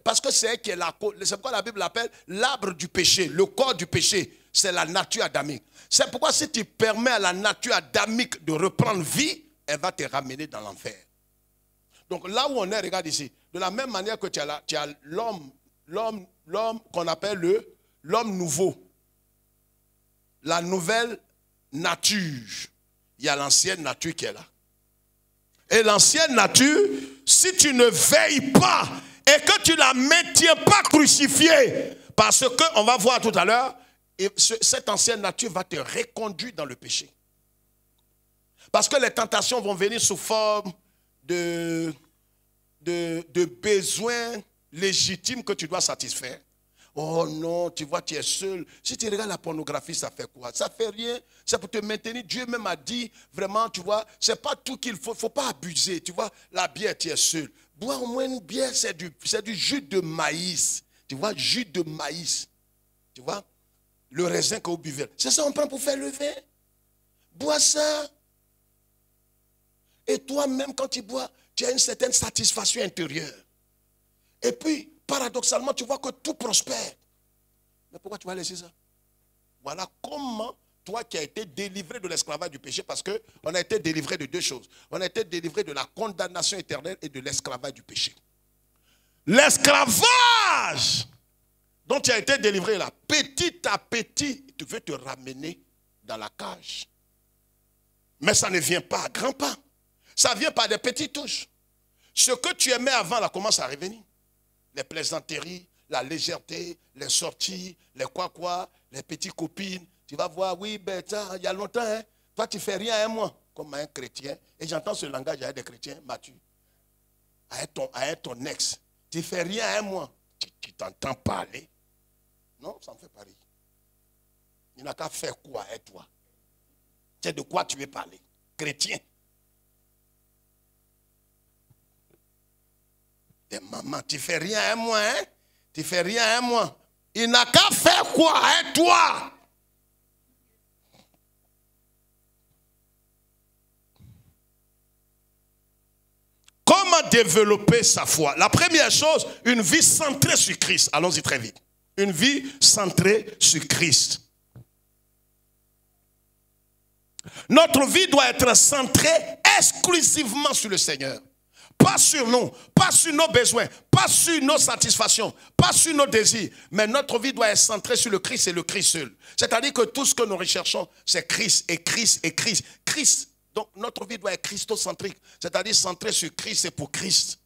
A: parce que c'est elle qui est c'est pourquoi la Bible l'appelle l'arbre du péché, le corps du péché, c'est la nature adamique. C'est pourquoi si tu permets à la nature adamique de reprendre vie, elle va te ramener dans l'enfer. Donc là où on est, regarde ici, de la même manière que tu as l'homme qu'on appelle l'homme nouveau, la nouvelle nature, il y a l'ancienne nature qui est là. Et l'ancienne nature, si tu ne veilles pas et que tu ne la maintiens pas crucifiée, parce que, on va voir tout à l'heure, cette ancienne nature va te reconduire dans le péché. Parce que les tentations vont venir sous forme de besoins légitimes que tu dois satisfaire. Oh non, tu vois, tu es seul. Si tu regardes la pornographie, ça fait quoi? Ça fait rien. C'est pour te maintenir. Dieu même a dit, vraiment, tu vois, c'est pas tout qu'il faut. Il ne faut pas abuser. Tu vois, la bière, tu es seul. Bois au moins une bière, c'est du jus de maïs. Tu vois, jus de maïs. Tu vois, le raisin que vous buvez. C'est ça qu'on prend pour faire le vin. Bois ça. Et toi-même, quand tu bois, tu as une certaine satisfaction intérieure. Et puis, paradoxalement, tu vois que tout prospère. Mais pourquoi tu vas laisser ça? Voilà comment, toi qui as été délivré de l'esclavage du péché, parce qu'on a été délivré de deux choses. On a été délivré de la condamnation éternelle et de l'esclavage du péché. L'esclavage dont tu as été délivré là, petit à petit, tu veux te ramener dans la cage. Mais ça ne vient pas à grands pas. Ça vient par des petites touches. Ce que tu aimais avant là commence à revenir. Les plaisanteries, la légèreté, les sorties, les quoi, les petites copines. Tu vas voir, oui, ben, il y a longtemps, hein, toi tu fais rien à un mois, comme un chrétien. Et j'entends ce langage avec des chrétiens matures. Avec ton ex, tu fais rien à un mois. Tu t'entends parler. Non, ça me fait pas rire. Il n'a qu'à faire quoi avec toi? Tu sais de quoi tu veux parler? Chrétien. Et maman, tu fais rien à un mois, hein? Tu fais rien à un mois. Il n'a qu'à faire quoi avec toi? Comment développer sa foi? La première chose, une vie centrée sur Christ. Allons-y très vite. Une vie centrée sur Christ. Notre vie doit être centrée exclusivement sur le Seigneur. Pas sur nous, pas sur nos besoins, pas sur nos satisfactions, pas sur nos désirs. Mais notre vie doit être centrée sur le Christ et le Christ seul. C'est-à-dire que tout ce que nous recherchons, c'est Christ et Christ et Christ. Christ. Donc notre vie doit être christocentrique. C'est-à-dire centrée sur Christ et pour Christ.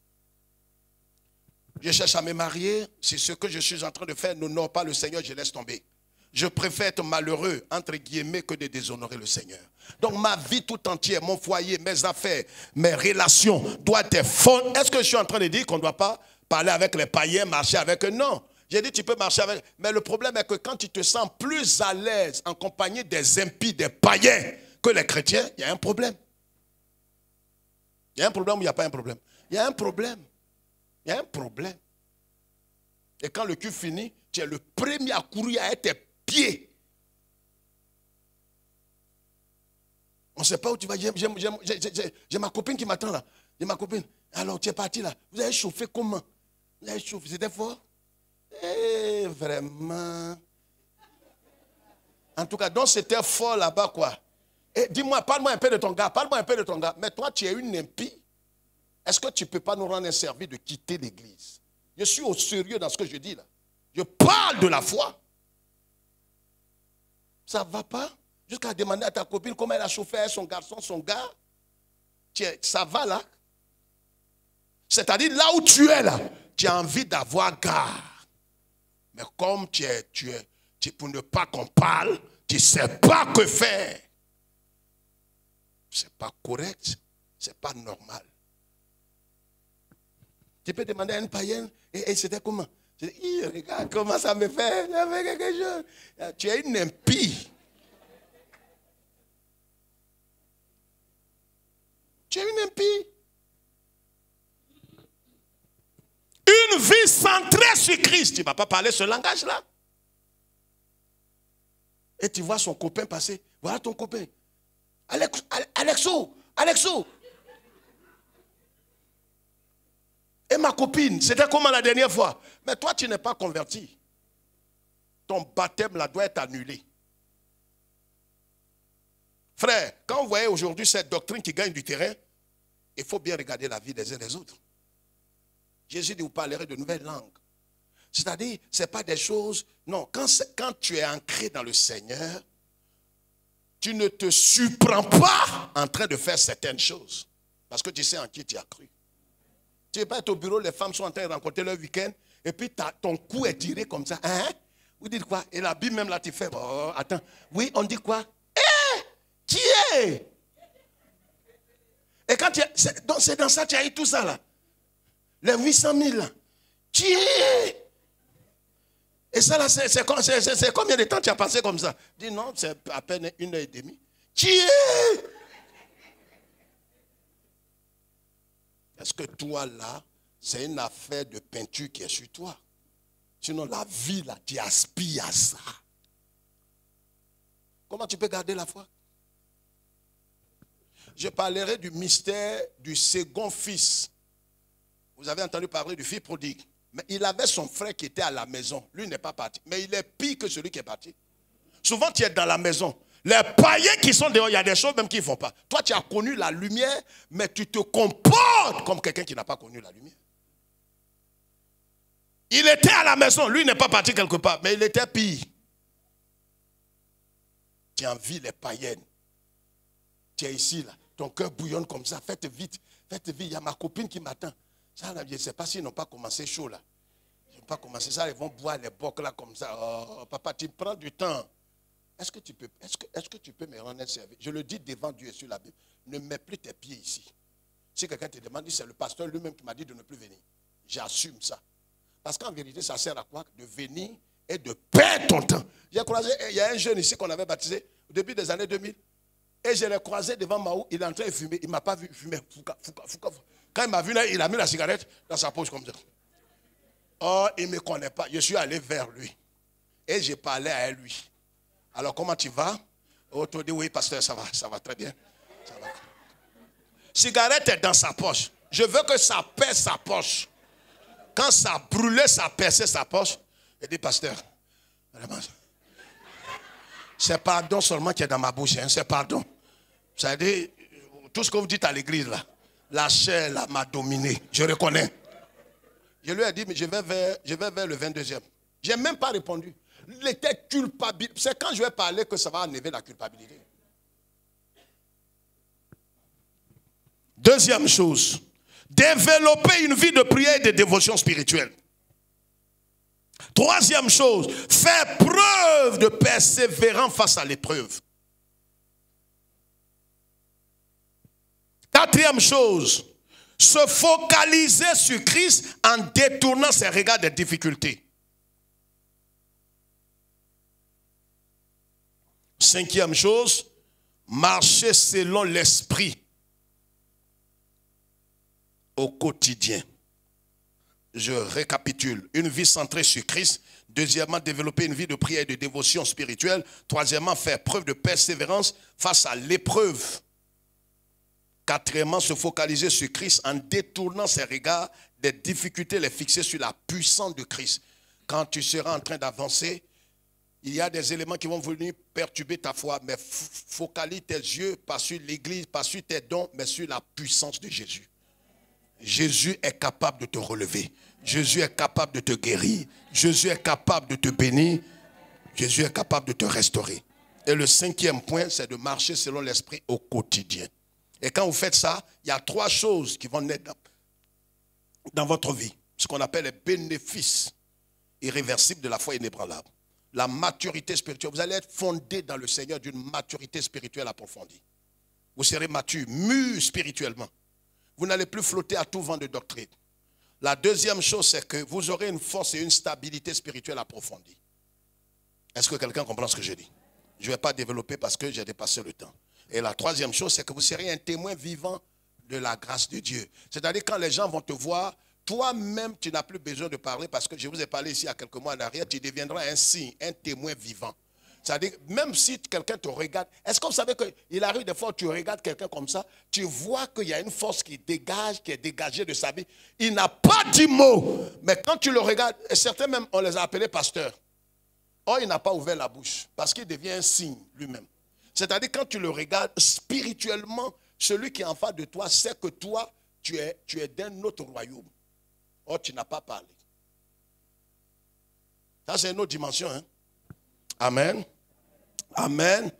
A: Je cherche à me marier. C'est ce que je suis en train de faire. N'honore pas le Seigneur, je laisse tomber. Je préfère être malheureux, entre guillemets, que de déshonorer le Seigneur. Donc ma vie tout entière, mon foyer, mes affaires, mes relations doivent être fondes. Est-ce que je suis en train de dire qu'on ne doit pas parler avec les païens, marcher avec eux? Non. J'ai dit tu peux marcher avec. Mais le problème est que quand tu te sens plus à l'aise en compagnie des impies, des païens que les chrétiens, il y a un problème. Il y a un problème ou il n'y a pas un problème? Il y a un problème. Il y a un problème. Et quand le cul finit, tu es le premier à courir à tes pieds. On ne sait pas où tu vas. J'ai ma copine qui m'attend là. J'ai ma copine. Alors, tu es parti là. Vous avez chauffé comment? Vous avez chauffé. C'était fort? Eh, vraiment. En tout cas, donc c'était fort là-bas, quoi. Et dis-moi, parle-moi un peu de ton gars. Parle-moi un peu de ton gars. Mais toi, tu es une impie. Est-ce que tu ne peux pas nous rendre un service de quitter l'église? Je suis au sérieux dans ce que je dis là. Je parle de la foi. Ça ne va pas? Jusqu'à demander à ta copine comment elle a chauffé avec son garçon, son gars. Ça va là? C'est-à-dire là où tu es là, tu as envie d'avoir garde. Mais comme pour ne pas qu'on parle, tu ne sais pas que faire. Ce n'est pas correct. Ce n'est pas normal. Tu peux demander à une païenne, et c'était comment? Je dis, regarde comment ça me fait. Ça fait quelque chose. Tu es une impie. Tu es une impie. Une vie centrée sur Christ. Tu ne vas pas parler ce langage-là. Et tu vois son copain passer. Voilà ton copain. Alexo. Et ma copine, c'était comment la dernière fois? Mais toi, tu n'es pas converti. Ton baptême là doit être annulé. Frère, quand vous voyez aujourd'hui cette doctrine qui gagne du terrain, il faut bien regarder la vie des uns des autres. Jésus dit, vous parlerez de nouvelles langues. C'est-à-dire, ce n'est pas des choses... Non, quand tu es ancré dans le Seigneur, tu ne te surprends pas en train de faire certaines choses. Parce que tu sais en qui tu as cru. Tu n'es pas au bureau, les femmes sont en train de rencontrer leur week-end, et puis ton cou est tiré comme ça. Hein? Vous dites quoi? Et la Bible même là, tu fais, oh, attends. Oui, on dit quoi? Qui est? Et quand c'est dans ça, tu as eu tout ça là. Les 800 000 là. Qui est? Et ça là, c'est combien de temps tu as passé comme ça? Dis non, c'est à peine 1h30. Qui est? Est-ce que toi là, c'est une affaire de peinture qui est sur toi? Sinon la vie là, tu aspires à ça. Comment tu peux garder la foi? Je parlerai du mystère du second fils. Vous avez entendu parler du fils prodigue. Mais il avait son frère qui était à la maison. Lui n'est pas parti. Mais il est pire que celui qui est parti. Souvent, tu es dans la maison. Les païens qui sont dehors, il y a des choses même qu'ils ne font pas. Toi, tu as connu la lumière, mais tu te comportes comme quelqu'un qui n'a pas connu la lumière. Il était à la maison. Lui n'est pas parti quelque part, mais il était pire. Tu envies les païennes. Tu es ici, là. Ton cœur bouillonne comme ça. Faites vite. Faites vite. Il y a ma copine qui m'attend. Ça, je ne sais pas s'ils n'ont pas commencé chaud, là. Ils n'ont pas commencé ça. Ils vont boire les bocs, là, comme ça. Oh, papa, tu prends du temps. Est-ce que tu peux me rendre un service? Je le dis devant Dieu et sur la Bible. Ne mets plus tes pieds ici. Si quelqu'un te demande, c'est le pasteur lui-même qui m'a dit de ne plus venir. J'assume ça. Parce qu'en vérité, ça sert à quoi? De venir et de perdre ton temps. J'ai croisé, il y a un jeune ici qu'on avait baptisé au début des années 2000. Et je l'ai croisé devant Mahou, il est en train de fumer. Il ne m'a pas vu fumer. Quand il m'a vu, là, il a mis la cigarette dans sa poche comme ça. Oh, il ne me connaît pas. Je suis allé vers lui. Et j'ai parlé à lui. Alors, comment tu vas? Oh, tu dis, oui, pasteur, ça va très bien. Ça va. Cigarette est dans sa poche. Je veux que ça perce sa poche. Quand ça brûlait, ça perçait sa poche. Il dit, pasteur, c'est pardon seulement qui est dans ma bouche. Hein, c'est pardon. Ça veut dire, tout ce que vous dites à l'église, là, la chair là, m'a dominé. Je reconnais. Je lui ai dit, mais je vais vers le 22e. Je n'ai même pas répondu. Il était culpable. C'est quand je vais parler que ça va enlever la culpabilité. Deuxième chose, développer une vie de prière et de dévotion spirituelle. Troisième chose, faire preuve de persévérance face à l'épreuve. Quatrième chose, se focaliser sur Christ en détournant ses regards des difficultés. Cinquième chose, marcher selon l'esprit au quotidien. Je récapitule. Une vie centrée sur Christ. Deuxièmement, développer une vie de prière et de dévotion spirituelle. Troisièmement, faire preuve de persévérance face à l'épreuve. Quatrièmement, se focaliser sur Christ en détournant ses regards des difficultés, les fixer sur la puissance de Christ. Quand tu seras en train d'avancer, il y a des éléments qui vont venir perturber ta foi, mais focalise tes yeux, pas sur l'église, pas sur tes dons, mais sur la puissance de Jésus. Jésus est capable de te relever. Jésus est capable de te guérir. Jésus est capable de te bénir. Jésus est capable de te restaurer. Et le cinquième point, c'est de marcher selon l'esprit au quotidien. Et quand vous faites ça, il y a trois choses qui vont naître dans votre vie. Ce qu'on appelle les bénéfices irréversibles de la foi inébranlable. La maturité spirituelle. Vous allez être fondé dans le Seigneur d'une maturité spirituelle approfondie. Vous serez mature, mûr spirituellement. Vous n'allez plus flotter à tout vent de doctrine. La deuxième chose, c'est que vous aurez une force et une stabilité spirituelle approfondie. Est-ce que quelqu'un comprend ce que je dis? Je ne vais pas développer parce que j'ai dépassé le temps. Et la troisième chose, c'est que vous serez un témoin vivant de la grâce de Dieu. C'est-à-dire quand les gens vont te voir, toi-même, tu n'as plus besoin de parler parce que je vous ai parlé ici il y a quelques mois en arrière, tu deviendras un signe, un témoin vivant. C'est-à-dire, même si quelqu'un te regarde, est-ce que vous savez qu'il arrive des fois où tu regardes quelqu'un comme ça, tu vois qu'il y a une force qui dégage, qui est dégagée de sa vie. Il n'a pas dit mot, mais quand tu le regardes, et certains même, on les a appelés pasteurs. Or, il n'a pas ouvert la bouche, parce qu'il devient un signe lui-même. C'est-à-dire, quand tu le regardes spirituellement, celui qui est en face de toi sait que toi, tu es d'un autre royaume. Or, tu n'as pas parlé. Ça, c'est une autre dimension. Hein? Amen. Amen.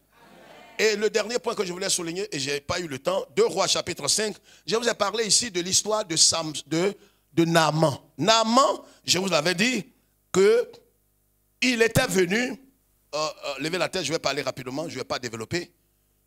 A: Et le dernier point que je voulais souligner, et je n'ai pas eu le temps, 2 Rois chapitre 5, je vous ai parlé ici de l'histoire de Naaman. Naaman, je vous l'avais dit, qu'il était venu, levez la tête, je vais parler rapidement, je ne vais pas développer.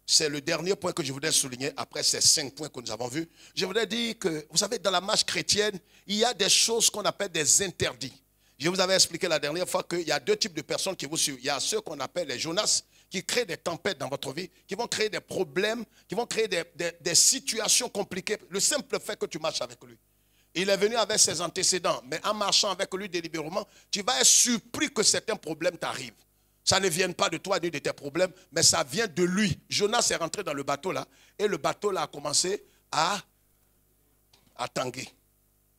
A: C'est le dernier point que je voudrais souligner après ces 5 points que nous avons vus. Je voudrais dire que, vous savez, dans la marche chrétienne, il y a des choses qu'on appelle des interdits. Je vous avais expliqué la dernière fois qu'il y a 2 types de personnes qui vous suivent. Il y a ceux qu'on appelle les Jonas, qui créent des tempêtes dans votre vie, qui vont créer des problèmes, qui vont créer des situations compliquées. Le simple fait que tu marches avec lui. Il est venu avec ses antécédents, mais en marchant avec lui délibérément, tu vas être surpris que certains problèmes t'arrivent. Ça ne vient pas de toi ni de tes problèmes, mais ça vient de lui. Jonas est rentré dans le bateau là, et le bateau là a commencé à tanguer.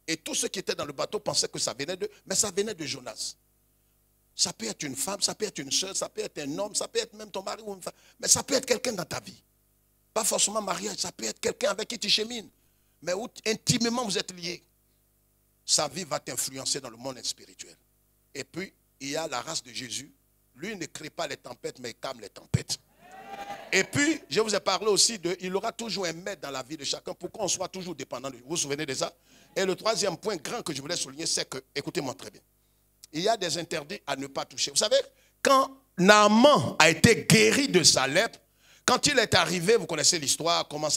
A: Et tous ceux qui étaient dans le bateau pensaient que ça venait mais ça venait de Jonas. Ça peut être une femme, ça peut être une soeur, ça peut être un homme, ça peut être même ton mari ou une femme. Mais ça peut être quelqu'un dans ta vie. Pas forcément mariage, ça peut être quelqu'un avec qui tu chemines. Mais où intimement vous êtes liés. Sa vie va t'influencer dans le monde spirituel. Et puis, il y a la race de Jésus. Lui ne crée pas les tempêtes, mais il calme les tempêtes. Et puis, je vous ai parlé aussi il aura toujours un maître dans la vie de chacun pour qu'on soit toujours dépendant de lui. Vous vous souvenez de ça? Et le troisième point grand que je voulais souligner, c'est que, écoutez-moi très bien, il y a des interdits à ne pas toucher. Vous savez, quand Naaman a été guéri de sa lèpre, quand il est arrivé, vous connaissez l'histoire, comment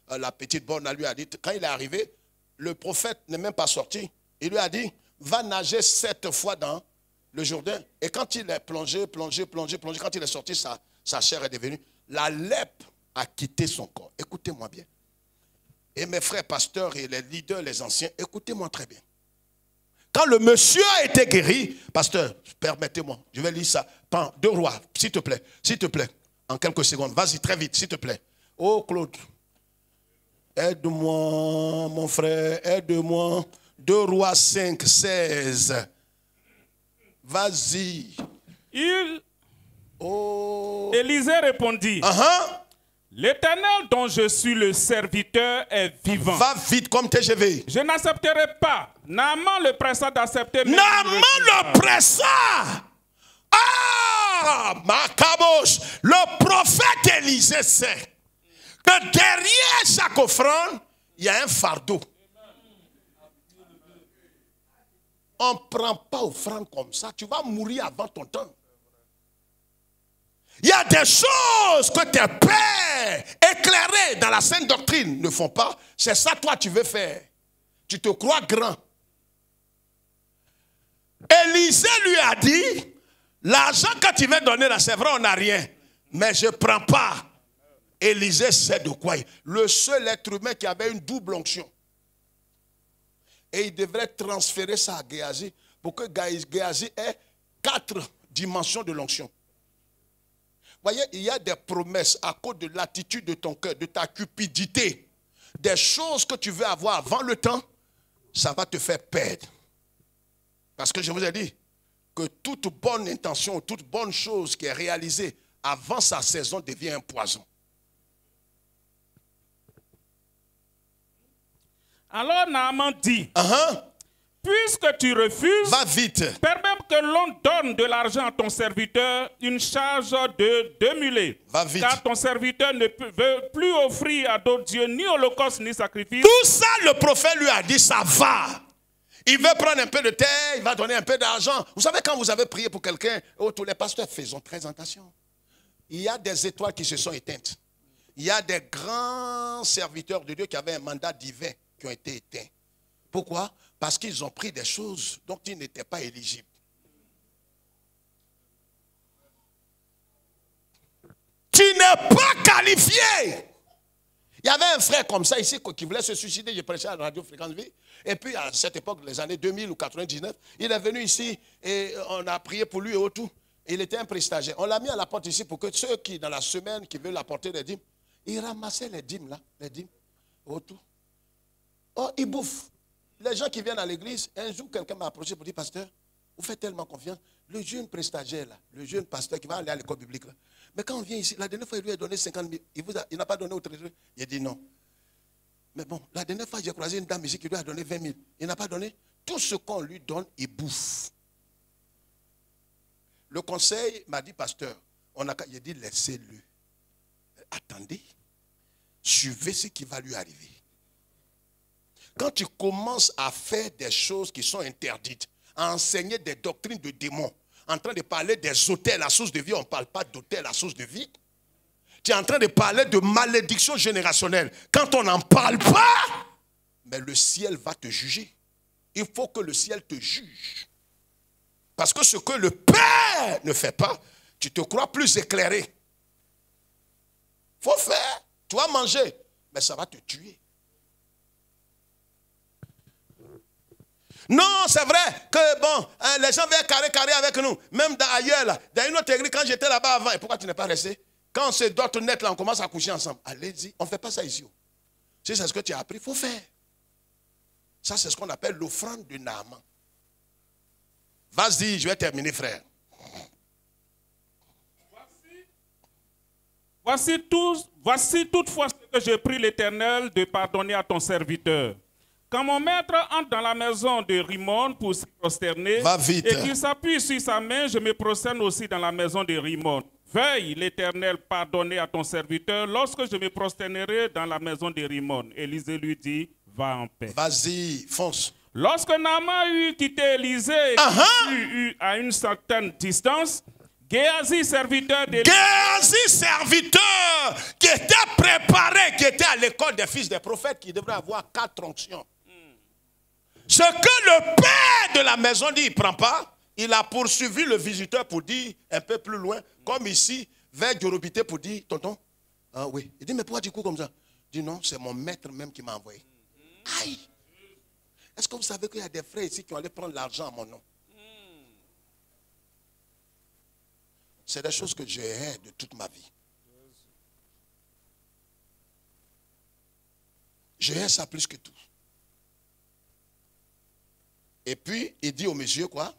A: la petite borne lui a dit, quand il est arrivé, le prophète n'est même pas sorti. Il lui a dit, va nager 7 fois dans le Jourdain. Et quand il est plongé, quand il est sorti, sa chair est devenue, la lèpre a quitté son corps. Écoutez-moi bien. Et mes frères pasteurs et les leaders, les anciens, écoutez-moi très bien. Quand le monsieur a été guéri, pasteur, permettez-moi, je vais lire ça. 2 Rois, s'il te plaît, en quelques secondes, vas-y très vite, s'il te plaît. Oh Claude, aide-moi, mon frère, aide-moi. 2 Rois 5, 16. Vas-y.
B: Élisée répondit. L'Éternel dont je suis le serviteur est vivant.
A: Va vite comme TGV.
B: Je n'accepterai pas. Naaman le pressa d'accepter.
A: Naaman le pressa. Ah, ma caboche. Le prophète Élisée sait que derrière chaque offrande, il y a un fardeau. On ne prend pas offrande comme ça. Tu vas mourir avant ton temps. Il y a des choses que tes pères éclairés dans la sainte doctrine ne font pas. C'est ça toi tu veux faire. Tu te crois grand. Élisée lui a dit, l'argent que tu veux donner là, c'est vrai, on n'a rien. Mais je ne prends pas. Élisée sait de quoi. Le seul être humain qui avait une double onction. Et il devrait transférer ça à Géasi pour que Géasi ait 4 dimensions de l'onction. Voyez, il y a des promesses à cause de l'attitude de ton cœur, de ta cupidité. Des choses que tu veux avoir avant le temps, ça va te faire perdre. Parce que je vous ai dit que toute bonne intention, toute bonne chose qui est réalisée avant sa saison devient un poison.
B: Alors Naaman dit, puisque tu refuses,
A: va vite.
B: Permets que l'on donne de l'argent à ton serviteur, une charge de 2 mulets.
A: Va vite.
B: Car ton serviteur ne veut plus offrir à d'autres dieux ni holocauste ni sacrifice.
A: Tout ça, le prophète lui a dit, ça va. Il veut prendre un peu de terre, il va donner un peu d'argent. Vous savez, quand vous avez prié pour quelqu'un, tous les pasteurs, faisons très attention. Il y a des étoiles qui se sont éteintes. Il y a des grands serviteurs de Dieu qui avaient un mandat divin qui ont été éteints. Pourquoi? Parce qu'ils ont pris des choses dont ils n'étaient pas éligibles. Tu n'es pas qualifié. Il y avait un frère comme ça ici qui voulait se suicider. Je prêchais à la radio Fréquence Vie. Et puis à cette époque, les années 2000 ou 99, il est venu ici et on a prié pour lui et tout. Il était un prestataire. On l'a mis à la porte ici pour que ceux qui, dans la semaine, qui veulent apporter les dîmes, ils ramassaient les dîmes là, les dîmes, autour. Oh, ils bouffent. Les gens qui viennent à l'église, un jour, quelqu'un m'a approché pour dire, pasteur, vous faites tellement confiance. Le jeune prestataire là, le jeune pasteur qui va aller à l'école biblique là. Mais quand on vient ici, la dernière fois, il lui a donné 50 000. Il n'a pas donné au trésor. Il a dit non. Mais bon, la dernière fois, j'ai croisé une dame ici qui lui a donné 20 000. Il n'a pas donné. Tout ce qu'on lui donne, il bouffe. Le conseil m'a dit, pasteur, il a dit, laissez-le. Attendez, suivez ce qui va lui arriver. Quand tu commences à faire des choses qui sont interdites, à enseigner des doctrines de démons, en train de parler des autels à source de vie, on ne parle pas d'autels à source de vie. Tu es en train de parler de malédiction générationnelle. Quand on n'en parle pas, mais le ciel va te juger. Il faut que le ciel te juge. Parce que ce que le Père ne fait pas, tu te crois plus éclairé. Il faut faire. Tu vas manger, mais ça va te tuer. Non, c'est vrai que bon, hein, les gens viennent carré avec nous. Même ailleurs, là, dans une autre église, quand j'étais là-bas avant, et pourquoi tu n'es pas resté? Quand on se doit tout net, là, on commence à coucher ensemble. Allez-y, on ne fait pas ça ici. Si c'est ce que tu as appris, il faut faire. Ça, c'est ce qu'on appelle l'offrande de Naaman. Vas-y, je vais terminer, frère.
B: Voici toutefois ce que j'ai pris l'Éternel de pardonner à ton serviteur. Quand mon maître entre dans la maison de Rimon pour se prosterner et qu'il s'appuie sur sa main, je me prosterne aussi dans la maison de Rimon. Veuille l'Éternel pardonner à ton serviteur lorsque je me prosternerai dans la maison de Rimon. Élisée lui dit, va en paix.
A: Vas-y, fonce.
B: Lorsque Naaman eut quitté Élisée et à une certaine distance, Géasi, serviteur d'Élisée,
A: Géasi, serviteur qui était préparé, qui était à l'école des fils des prophètes, qui devrait avoir 4 onctions. Ce que le père de la maison dit, il ne prend pas. Il a poursuivi le visiteur pour dire un peu plus loin, comme ici, vers Djorobité pour dire, tonton, ah oui. Il dit, mais pourquoi tu cours comme ça? Il dit, non, c'est mon maître même qui m'a envoyé. Aïe! Est-ce que vous savez qu'il y a des frères ici qui ont allé prendre l'argent à mon nom? C'est des choses que j'ai hais de toute ma vie. Je hais ça plus que tout. Et puis, il dit au monsieur quoi?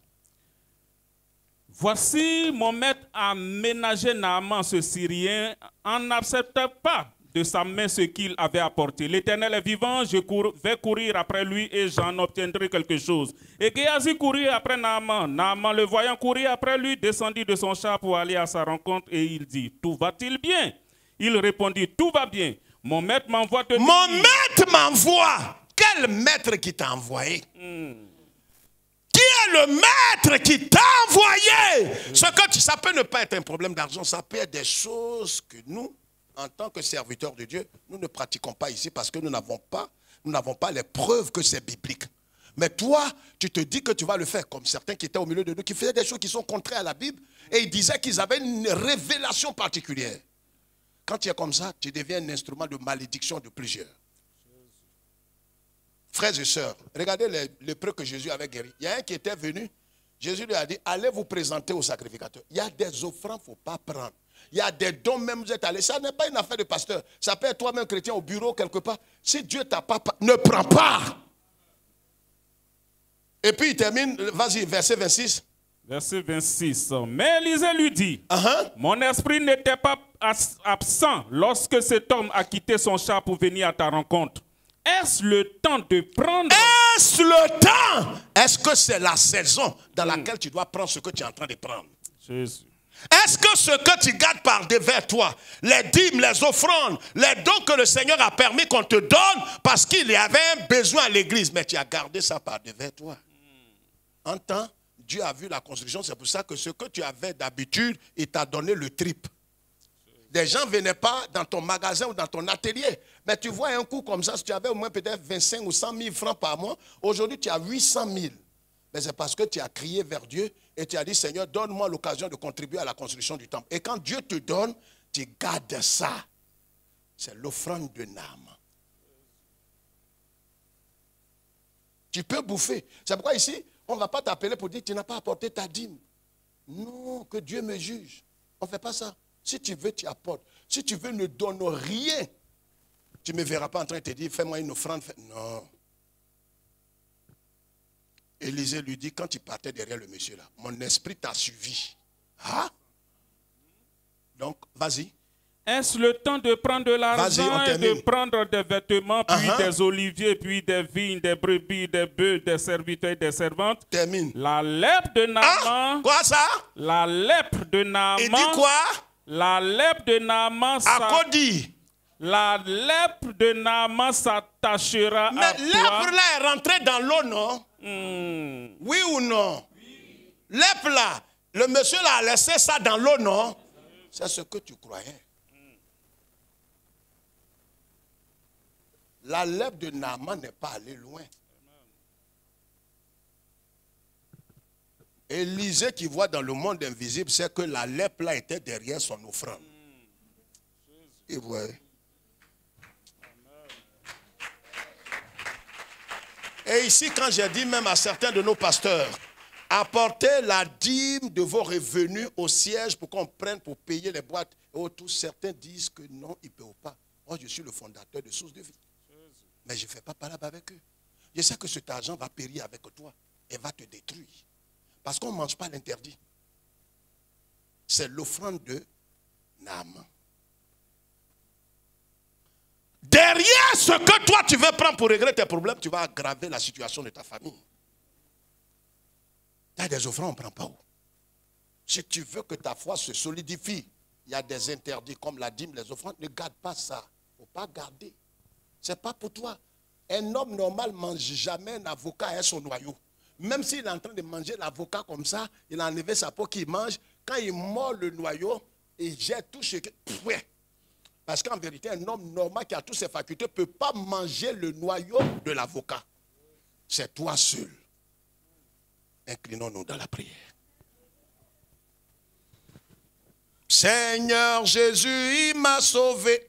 B: Voici mon maître a ménagé Naaman ce Syrien en n'acceptant pas de sa main ce qu'il avait apporté. L'Éternel est vivant, je vais courir après lui et j'en obtiendrai quelque chose. Et Géasi courut après Naaman. Naaman, le voyant courir après lui, descendit de son char pour aller à sa rencontre et il dit, tout va-t-il bien? Il répondit, tout va bien. Mon maître m'envoie te dire.
A: Mon maître m'envoie. Quel maître qui t'a envoyé? Qui est le maître qui t'a envoyé? Ça peut ne pas être un problème d'argent, ça peut être des choses que nous, en tant que serviteurs de Dieu, nous ne pratiquons pas ici parce que nous n'avons pas les preuves que c'est biblique. Mais toi, tu te dis que tu vas le faire, comme certains qui étaient au milieu de nous, qui faisaient des choses qui sont contraires à la Bible, et ils disaient qu'ils avaient une révélation particulière. Quand tu es comme ça, tu deviens un instrument de malédiction de plusieurs. Frères et sœurs, regardez les lépreux que Jésus avait guéris. Il y a un qui était venu, Jésus lui a dit, allez vous présenter au sacrificateur. Il y a des offrandes, il ne faut pas prendre. Il y a des dons, même vous êtes allés. Ça n'est pas une affaire de pasteur. Ça peut être toi-même chrétien au bureau quelque part. Si Dieu t'a pas, ne prends pas. Et puis il termine, vas-y, verset 26.
B: Verset 26. Mais Élisée lui dit, mon esprit n'était pas absent lorsque cet homme a quitté son char pour venir à ta rencontre. Est-ce le temps de prendre?
A: Est-ce le temps? Est-ce que c'est la saison dans laquelle tu dois prendre ce que tu es en train de prendre?
B: Jésus.
A: Est-ce que ce que tu gardes par devers toi, les dîmes, les offrandes, les dons que le Seigneur a permis qu'on te donne parce qu'il y avait un besoin à l'église, mais tu as gardé ça par devers toi? En temps, Dieu a vu la construction, c'est pour ça que ce que tu avais d'habitude, il t'a donné le triple. Des gens ne venaient pas dans ton magasin ou dans ton atelier. Mais tu vois un coup comme ça, si tu avais au moins peut-être 25 ou 100 000 francs par mois, aujourd'hui tu as 800 000. Mais c'est parce que tu as crié vers Dieu et tu as dit, Seigneur, donne-moi l'occasion de contribuer à la construction du temple. Et quand Dieu te donne, tu gardes ça. C'est l'offrande de Naaman. Tu peux bouffer. C'est pourquoi ici, on ne va pas t'appeler pour dire, tu n'as pas apporté ta dîme. Non, que Dieu me juge. On ne fait pas ça. Si tu veux, tu apportes. Si tu veux, ne donne rien. Tu ne me verras pas en train de te dire, fais-moi une offrande. Non. Élisée lui dit, quand tu partais derrière le monsieur là, mon esprit t'a suivi. Ah? Donc, vas-y.
B: Est-ce le temps de prendre de l'argent et de prendre des vêtements, puis des oliviers, puis des vignes, des brebis, des bœufs, des serviteurs et des servantes?
A: Termine.
B: La lèpre de Naaman.
A: Quoi ça?
B: La lèpre de Naaman.
A: Il dit quoi?
B: La lèpre de Naaman. La lèpre de Naaman s'attachera à toi.
A: Mais lèpre là est rentrée dans l'eau, non? Oui ou non? Oui. Lèpre là, le monsieur là a laissé ça dans l'eau, non? C'est ce que tu croyais. La lèpre de Naaman n'est pas allée loin. Élisée qui voit dans le monde invisible, c'est que la lèpre là était derrière son offrande. Et vous voyez. Et ici, quand j'ai dit même à certains de nos pasteurs, apportez la dîme de vos revenus au siège pour qu'on prenne pour payer les boîtes. Oh, tous certains disent que non, ils ne peuvent pas. Moi, je suis le fondateur de Source de Vie. Mais je ne fais pas palabre avec eux. Je sais que cet argent va périr avec toi et va te détruire. Parce qu'on ne mange pas l'interdit. C'est l'offrande de Naaman. Derrière ce que toi tu veux prendre pour régler tes problèmes, tu vas aggraver la situation de ta famille. Tu as des offrandes, on ne prend pas où. Si tu veux que ta foi se solidifie, il y a des interdits comme la dîme, les offrandes. Ne garde pas ça. Il ne faut pas garder. Ce n'est pas pour toi. Un homme normal ne mange jamais un avocat à son noyau. Même s'il est en train de manger l'avocat comme ça, il a enlevé sa peau qu'il mange. Quand il mord le noyau, il jette tout ce que... Parce qu'en vérité, un homme normal qui a toutes ses facultés ne peut pas manger le noyau de l'avocat. C'est toi seul. Inclinons-nous dans la prière. Seigneur Jésus, il m'a sauvé.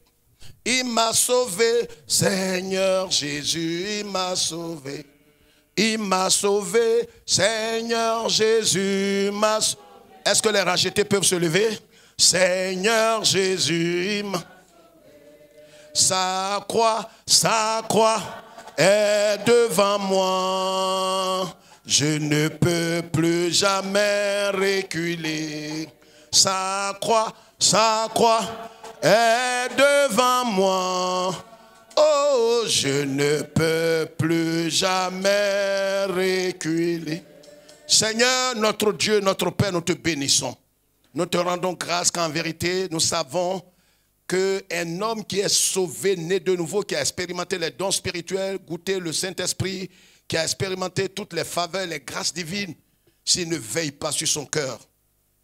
A: Il m'a sauvé. Seigneur Jésus, il m'a sauvé. Il m'a sauvé. Seigneur Jésus, m'a sauvé. Est-ce que les rachetés peuvent se lever? Seigneur Jésus, il m'a... Sa croix est devant moi. Je ne peux plus jamais reculer. Sa croix est devant moi. Oh, je ne peux plus jamais reculer. Seigneur, notre Dieu, notre Père, nous te bénissons. Nous te rendons grâce qu'en vérité, nous savons qu'un homme qui est sauvé, né de nouveau, qui a expérimenté les dons spirituels, goûté le Saint-Esprit, qui a expérimenté toutes les faveurs, les grâces divines, s'il ne veille pas sur son cœur,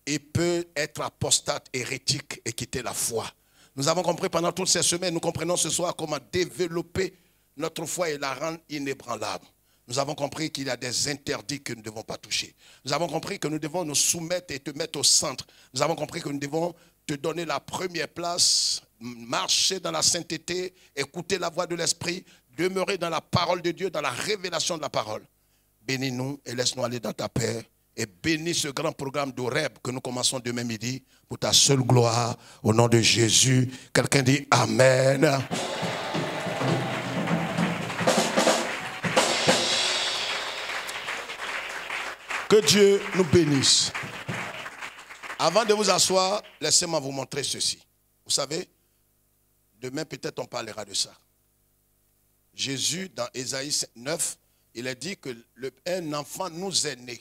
A: il peut être apostate, hérétique et quitter la foi. Nous avons compris pendant toutes ces semaines, nous comprenons ce soir comment développer notre foi et la rendre inébranlable. Nous avons compris qu'il y a des interdits que nous ne devons pas toucher. Nous avons compris que nous devons nous soumettre et te mettre au centre. Nous avons compris que nous devons te donner la première place, marcher dans la sainteté, écouter la voix de l'Esprit, demeurer dans la parole de Dieu, dans la révélation de la parole. Bénis-nous et laisse-nous aller dans ta paix. Et bénis ce grand programme d'Horeb que nous commençons demain midi pour ta seule gloire. Au nom de Jésus, quelqu'un dit Amen. Que Dieu nous bénisse. Avant de vous asseoir, laissez-moi vous montrer ceci. Vous savez, demain peut-être on parlera de ça. Jésus, dans Ésaïe 9, il a dit que un enfant nous est né.